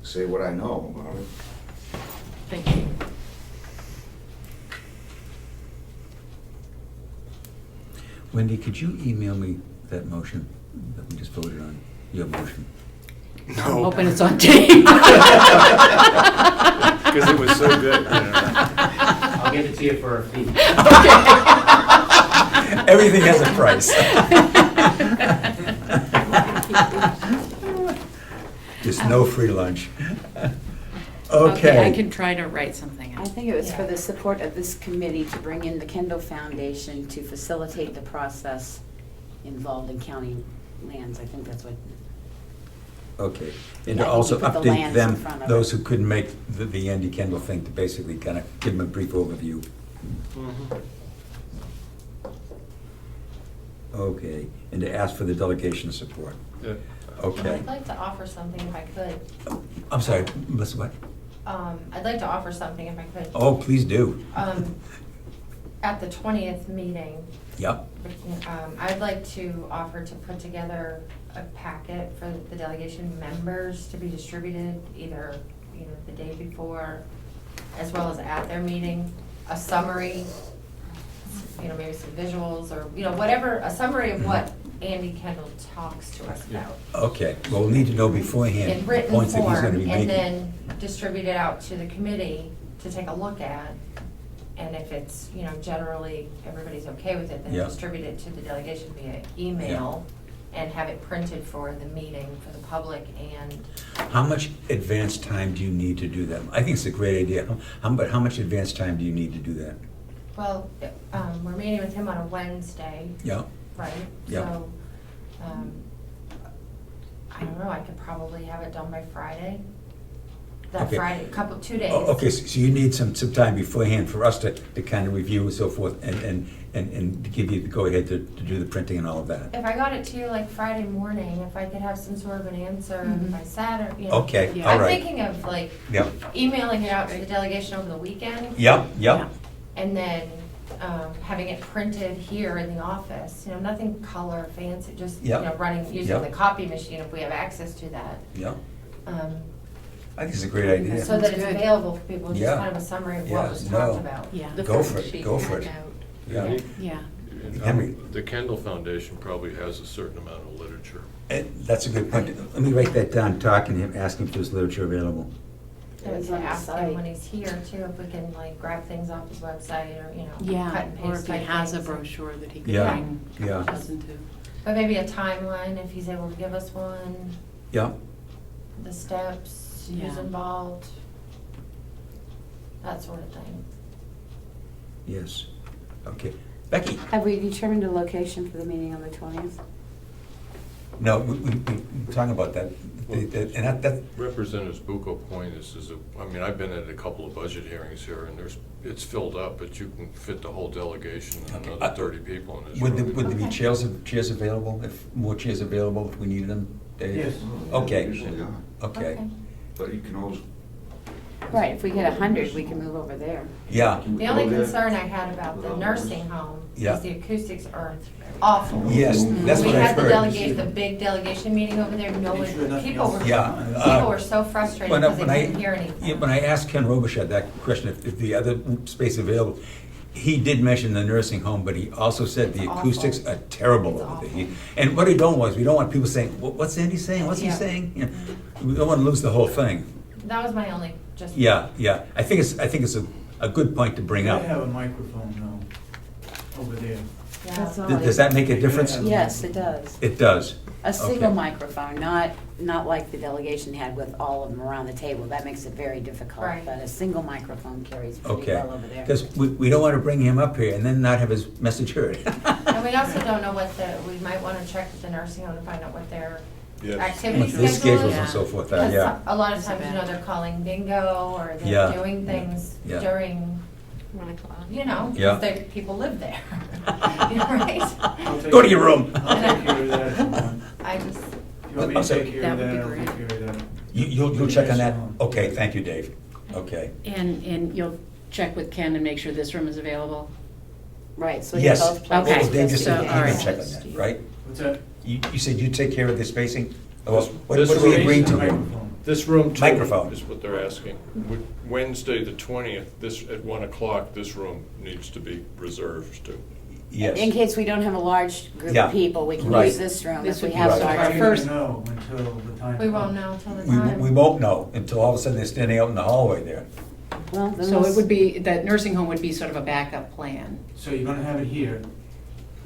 say what I know about it. Thank you. Wendy, could you email me that motion that we just voted on? Your motion? I'm hoping it's on tape. Because it was so good. I'll give it to you for a fee. Everything has a price. Just no free lunch. Okay. I can try to write something I out. think it was for the support of this committee to bring in the Kendall Foundation to facilitate the process involved in county lands. I think that's what, Okay, Yeah, and to I think also you put the update lands in them, front of those it. who couldn't make the Andy Kendall thing, to basically kind of give them a brief overview. Okay, and to ask for the delegation support. Yeah. Okay. I'd like to offer something if I could. I'm sorry, Melissa, what? I'd like to offer something if I could. Oh, please do. At the 20th meeting, Yep, I'd like to offer to put together a packet for the delegation members to be distributed either, the day before, as well as at their meeting, a summary, maybe some visuals or, whatever, a summary of what Andy Kendall talks to us about. okay, well, we'll need to know beforehand. In written points that he's gonna form, be and making. then distribute it out to the committee to take a look at. And if it's, generally, everybody's okay with it, then Yeah. distribute it to the delegation via email and have it printed for the meeting for the public and, How much advance time do you need to do that? I think it's a great idea. But how much advance time do you need to do that? well, we're meeting with him on a Wednesday, Yeah, right? Yeah. So, I don't know, I could probably have it done by Friday. That Okay. Friday, 2 days. Oh, okay, so you need some time beforehand for us to kind of review and so forth, and to give you the go-ahead to do the printing and all of that. If I got it to you like Friday morning, if I could have some sort of an answer by Saturday, Okay, Yeah. all I'm right. thinking of like Yep, emailing it out to the delegation over the weekend. yep, yep. And then having it printed here in the office, nothing color fancy, just, Yep. running, using Yep. the copy machine if we have access to that. Yep. I think it's a great idea. So that it's good. available for people, just Yeah. kind of a summary of Yeah, what was no. talked about. Yeah, Go for it, go for it. Yeah. yeah. And, Henry. The Kendall Foundation probably has a certain amount of literature. That's a good point. Let me write that down, talking to him, asking if there's literature available. And we It's can on the ask him site. when he's here too, if we can like grab things off his website or, you know, cut Yeah, and or paste if he type has a things. brochure that he could Yeah, bring, yeah. listen to. But maybe a timeline, if he's able to give us one, Yeah, the steps, who's Yeah. involved, that sort of thing. yes. Okay. Becky? Have we determined a location for the meeting on the 20th? No, we're talking about that. And that, Representative's Bucco point is I mean, I've been at a couple of budget hearings here, and it's filled up, but you can fit the whole delegation and Okay. another 30 people in this would room. there be Okay. chairs available, if more chairs available if we needed them? Dave? Yes. Okay. Usually, Okay. but you can always. Right, if we get 100, we can move over there. Yeah, The only concern I had about the nursing home Yeah. is the acoustics are awful. yes, that's what We I've had the heard. delegation, the big delegation meeting over there, no Make sure one, nothing people else- were, Yeah, people were so frustrated when because they I- couldn't hear Yeah, anything. when I asked Ken Robichaud that question, if the other space available, he did mention the nursing home, but he also said the It's acoustics awful. are terrible It's over there. awful. And what he don't was, we don't want people saying, what's Andy saying, what's he Yeah. saying? You know, we don't want to lose the whole thing. That was my only, just. Yeah, I think it's a good point to bring I up. have a microphone now, over there. Yeah. That's all. Does that make a difference? Yes, it does. It does. A single Okay. microphone, not like the delegation had with all of them around the table. That makes it very difficult. Right. But a single microphone carries pretty Okay, well over there. because we don't want to bring him up here and then not have his message heard. And we also don't know we might want to check with the nursing home to find out what their Yes. activity With their schedule schedules is. and so forth, Because yeah. a lot of That's a times, you bad- know, they're calling bingo or Yeah. they're doing things Yeah. during, 1 o'clock. you know, Yeah. because people live there. You're right? I'll take Go to your room. I'll take care of that if you want. I just, If you want me I'm to sorry. take care That of would that, be I'll great. take care of that. You'll check on that? Yes. Okay, thank you, Dave. Okay. And you'll check with Ken and make sure this room is available? Right, so we Yes. have both places. Okay. Well, Dave just said So, he all can right. check on that, right? What's that? You said you'd take care of the spacing? Well, What This are we room- agreeing to? Microphone. This room too Microphone. is what they're asking. Wednesday, the 20th, at 1 o'clock, this room needs to be reserved to. In Yes. case we don't have a large group Yeah. of people, we can Right. use this room This if we would be have Right. large. How are you first- gonna know until the time? we won't comes? know until the We time. won't know until all of a sudden they're standing out in the hallway there. Well, then So we'll it would be, that nursing home would be sort of a backup plan, So you're gonna have it here.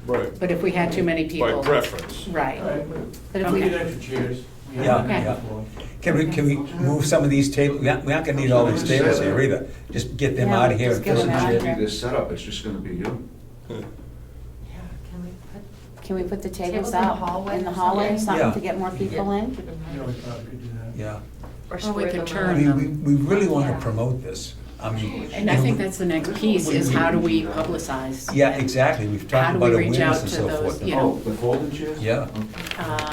Right. but if we had too many By people. preference. Right. All right, But if we we- get extra chairs. We Yeah, have them yeah. before. Can we move some of these tables? We aren't gonna need all these tables here either. Just get them Yeah, out of here just and get fill them some out of chairs. here. Be this setup, it's just gonna be you. Yeah, can we put, Can we put the tables Tables in the out hallway in the or hallway or something? something Yeah. to get more people in? You know, we probably could do that. Yeah. Or Or we square could them turn I up. mean, we really want to promote this. I mean. And I think that's the next piece, is how do we publicize? Yeah, exactly. We've How talked do about we reach awareness out and to so those, forth. you know? Oh, the folding chairs? Yeah.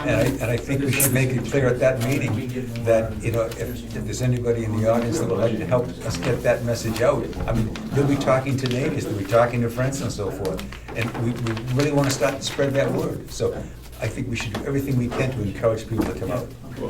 And I think we should make it clear at that meeting that, you know, if there's anybody in the audience that would like to help us get that message out. I mean, they'll be talking to neighbors, they'll be talking to friends and so forth. And we really want to start to spread that word. So I think we should do everything we can to encourage people to come out.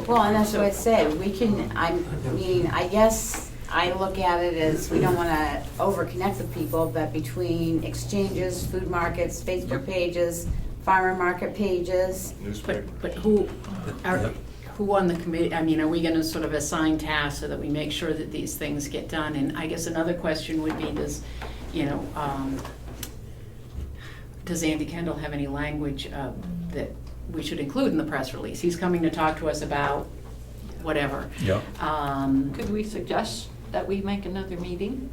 Well, and that's what I said, we can, I mean, I guess I look at it as, we don't wanna over-connect with people, but between exchanges, food markets, Facebook pages, farmer market pages, Newspaper. But who, Yep. who on the committee, I mean, are we gonna sort of assign tasks so that we make sure that these things get done? And I guess another question would be, does Andy Kendall have any language that we should include in the press release? He's coming to talk to us about whatever. Yeah. Could we suggest that we make another meeting?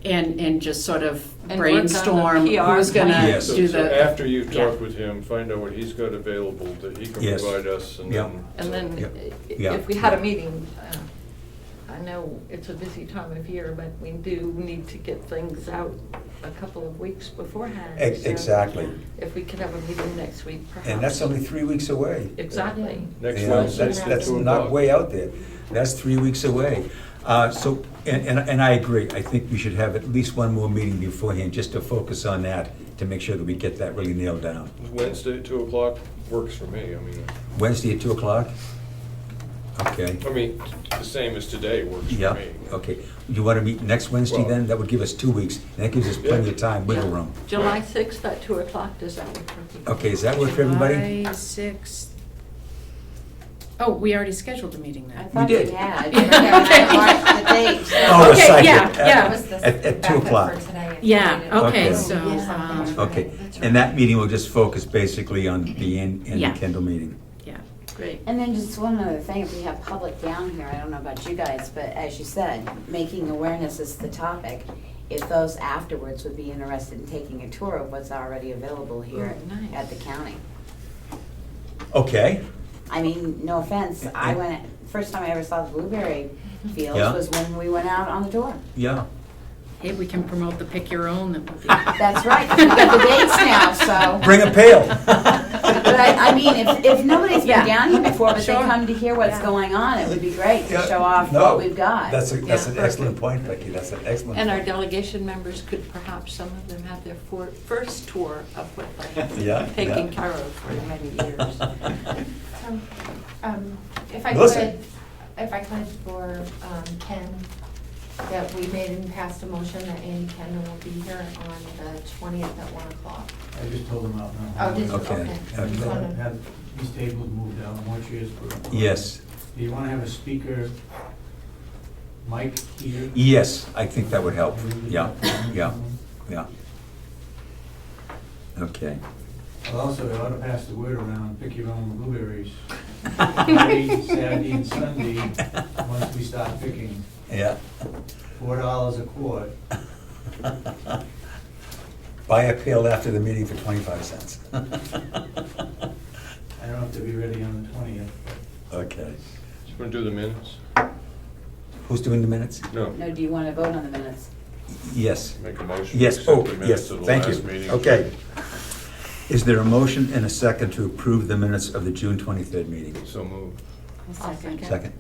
And just sort of And work on the brainstorm PR who's gonna plan. Yes. do So the. after you've yeah. talked with him, find out what he's got available that he can Yes. provide us, and Yeah. then. And then, Yeah. if we had a meeting, I know it's a busy time of year, but we do need to get things out a couple of weeks beforehand. So Exactly. If we could have a meeting next week, perhaps. And that's only 3 weeks away. Exactly. Next You know, Wednesday, that's 2 not o'clock. way out there. That's 3 weeks away. So, and I agree, I think we should have at least one more meeting beforehand, just to focus on that, to make sure that we get that really nailed down. Wednesday at 2 o'clock works for me, I mean. Wednesday at 2 o'clock? Okay. I mean, the same as today works for Yeah, me. okay. You want to meet next Wednesday Well- then? That would give us 2 weeks. And that gives us plenty of time, wiggle room. July 6th at 2 o'clock, does that work for people? Okay, does that work for everybody? July 6th. Oh, we already scheduled the meeting I then. thought did. we had. Yeah. I marked the date. so- Oh, Okay, recycle. yeah, yeah. That was the At 2 backup o'clock. for today. Yeah, okay, Okay. so, Okay, and that meeting will just focus basically on the Andy Yeah. Kendall meeting. yeah, great. And then just one other thing, if we have public down here, I don't know about you guys, but as you said, making awareness is the topic. If those afterwards would be interested in taking a tour of what's already available here Oh, nice. at the county. Okay, I mean, no offense, I went, first time I ever saw the blueberry fields Yeah. was when we went out on the tour. yeah. Hey, we can promote the pick your own that would be. That's right, we got the dates now, so. Bring a pail. But I mean, if nobody's Yeah. been down here before, but they Sure. come to hear what's Yeah. going on, it would be great to Yeah. show off No, what we've got. That's an Yeah. excellent point, Becky, that's an excellent And our point. delegation members could perhaps, some of them have their first tour of what they have Yeah, taken yeah. care of for many years. So, if I Melissa. could for Ken, that we made and passed a motion that Andy Kendall will be here on the 20th at 1 o'clock. I just told them out now. Oh, did you? Okay. Okay. I Just just wanna- have these tables moved out, more chairs for. Yes, Do you want to have a speaker mic here? yes, I think that would help. Yeah, yeah, yeah. Okay. Well, also, I ought to pass the word around, pick your own blueberries. Friday, Saturday, and Sunday, once we start picking, Yeah. $4 a quart. Buy a pail after the meeting for 25 cents. I don't know if they'll be ready on the 20th. Okay. Just want to do the minutes? Who's doing the minutes? No, No, do you want to vote on the minutes? Yes. make a motion. to Yes, accept oh, the minutes yes, of the thank last you. meeting. Okay. Is there a motion and a second to approve the minutes of the June 23rd meeting? So moved. Second. Second.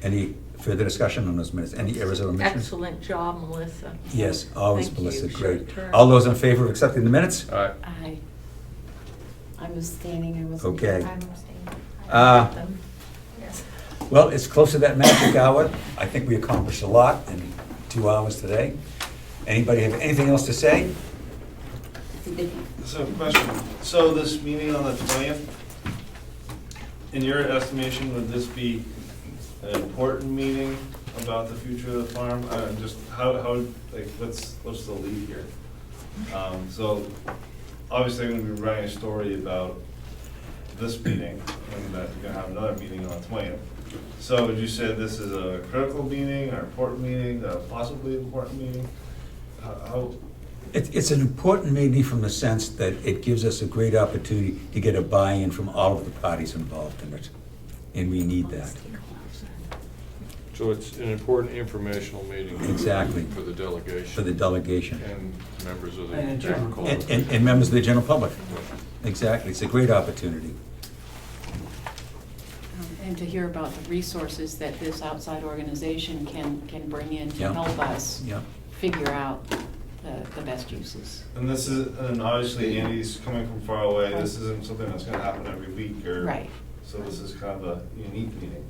Any further discussion on those minutes? Any errors or omissions? Excellent job, Melissa. Yes, always, Thank you. Melissa, Short great. term. All those in favor of accepting the minutes? All right, Aye. I'm abstaining, I wasn't. Okay. I'm abstaining. Uh, Yes. Well, it's close to that magic hour. I think we accomplished a lot in 2 hours today. Anybody have anything else to say? So, question, so this meeting on the 20th, in your estimation, would this be an important meeting about the future of the farm? Just how, like, what's the lead here? So, obviously, I'm gonna be writing a story about this meeting, and that you're gonna have another meeting on the 20th. So would you say this is a critical meeting, or important meeting, a possibly important meeting? How, It's an important meeting from the sense that it gives us a great opportunity to get a buy-in from all of the parties involved in it, and we need that. so it's an important informational meeting. Exactly. For the delegation. For the delegation. And members of the And in general. agricultural. And members of the general public. Exactly, it's a great opportunity. And to hear about the resources that this outside organization can bring in to Yeah. help us Yeah. figure out the best uses. and this is, and obviously Andy's coming from far away, this isn't something that's gonna happen every week, or. Right. So this is kind of a unique meeting,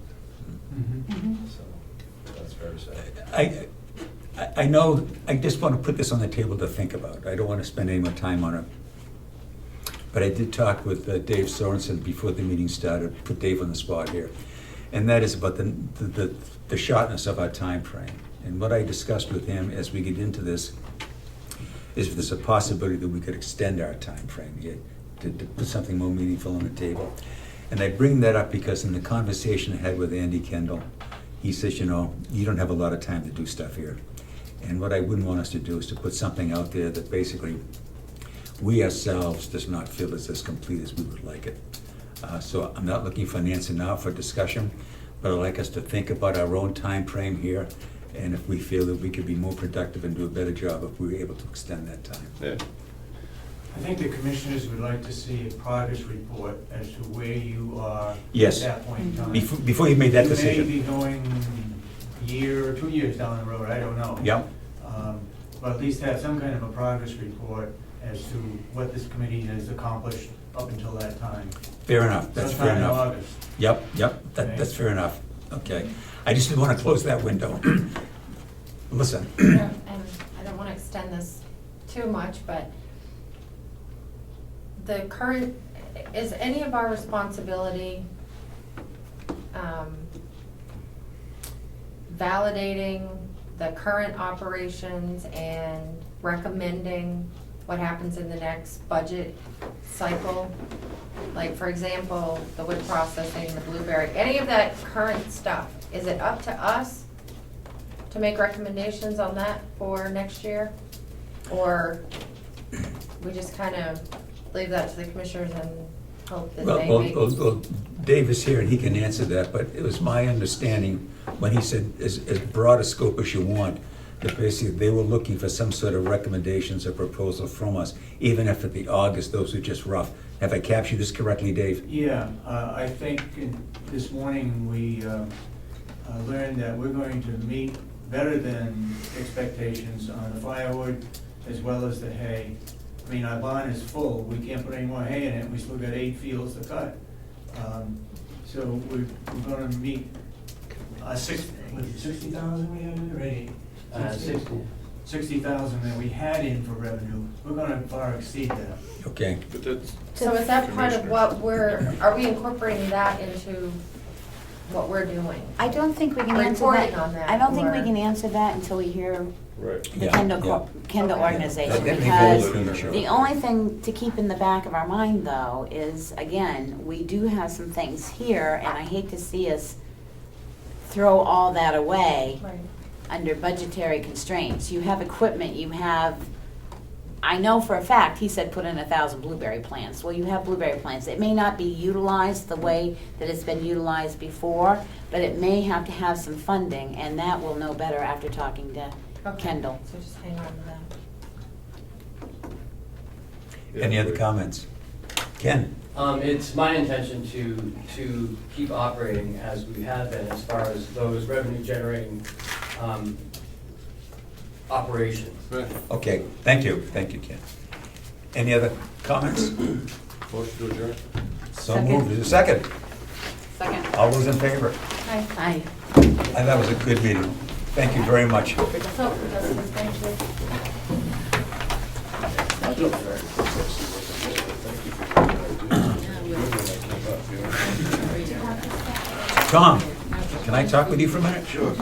Mhm. so that's fair to say. I know, I just want to put this on the table to think about. I don't want to spend any more time on it. But I did talk with Dave Sorensen before the meeting started, put Dave on the spot here. And that is about the shortness of our time frame. And what I discussed with him as we get into this is if there's a possibility that we could extend our time frame here, to put something more meaningful on the table. And I bring that up because in the conversation I had with Andy Kendall, he says, you know, you don't have a lot of time to do stuff here. And what I wouldn't want us to do is to put something out there that basically we ourselves does not feel is as complete as we would like it. So I'm not looking for an answer now for discussion, but I'd like us to think about our own time frame here, and if we feel that we could be more productive and do a better job if we were able to extend that time. Yeah. I think the commissioners would like to see a progress report as to where you are Yes. at that point in time. Before you made that decision. You may be going a year or 2 years down the road, I don't know. Yep. But at least have some kind of a progress report as to what this committee has accomplished up until that time. Fair enough, that's fair Sometime in enough. August. Yep, Okay. that's fair enough. Okay. I just didn't want to close that window. Listen. And I don't want to extend this too much, but the current, is any of our responsibility validating the current operations and recommending what happens in the next budget cycle? Like, for example, the wood processing, the blueberry, any of that current stuff, is it up to us to make recommendations on that for next year? Or we just kind of leave that to the commissioners and hope that they make? Well, Dave is here and he can answer that, but it was my understanding when he said as broad a scope as you want, that basically they were looking for some sort of recommendations or proposal from us, even if at the August, those were just rough. Have I captured this correctly, Dave? Yeah, I think this morning we learned that we're going to meet better than expectations on the firewood as well as the hay. I mean, our barn is full, we can't put any more hay in it, we still got 8 fields to cut. So we're gonna meet, 60,000 we have in there, 80? 60,000 that we had in for revenue, we're gonna far exceed that. Okay. But that's, So is that part of what are we incorporating that into what we're doing? I don't think we can answer Reporting that. on that, I don't think we or- can answer that until we hear right. the Yeah, Kendall Okay. organization, That may because hold it in the show. the only thing to keep in the back of our mind, though, is, again, we do have some things here, and I hate to see us throw all that away Right. under budgetary constraints. You have equipment, you have, I know for a fact, he said put in 1,000 blueberry plants. Well, you have blueberry plants. It may not be utilized the way that it's been utilized before, but it may have to have some funding, and that we'll know better after talking to Okay. Kendall. So just hang on to that. Any other comments? Ken? It's my intention to keep operating as we have been as far as those revenue generating operations. Right. Okay, thank you, Ken. Any other comments? Motion to adjourn? So Second. moved. Is there a second? Second. All those in favor? Hi. Aye. And that was a good meeting. Thank you very much. So, thank you. Tom, can I talk with you for a minute? Sure.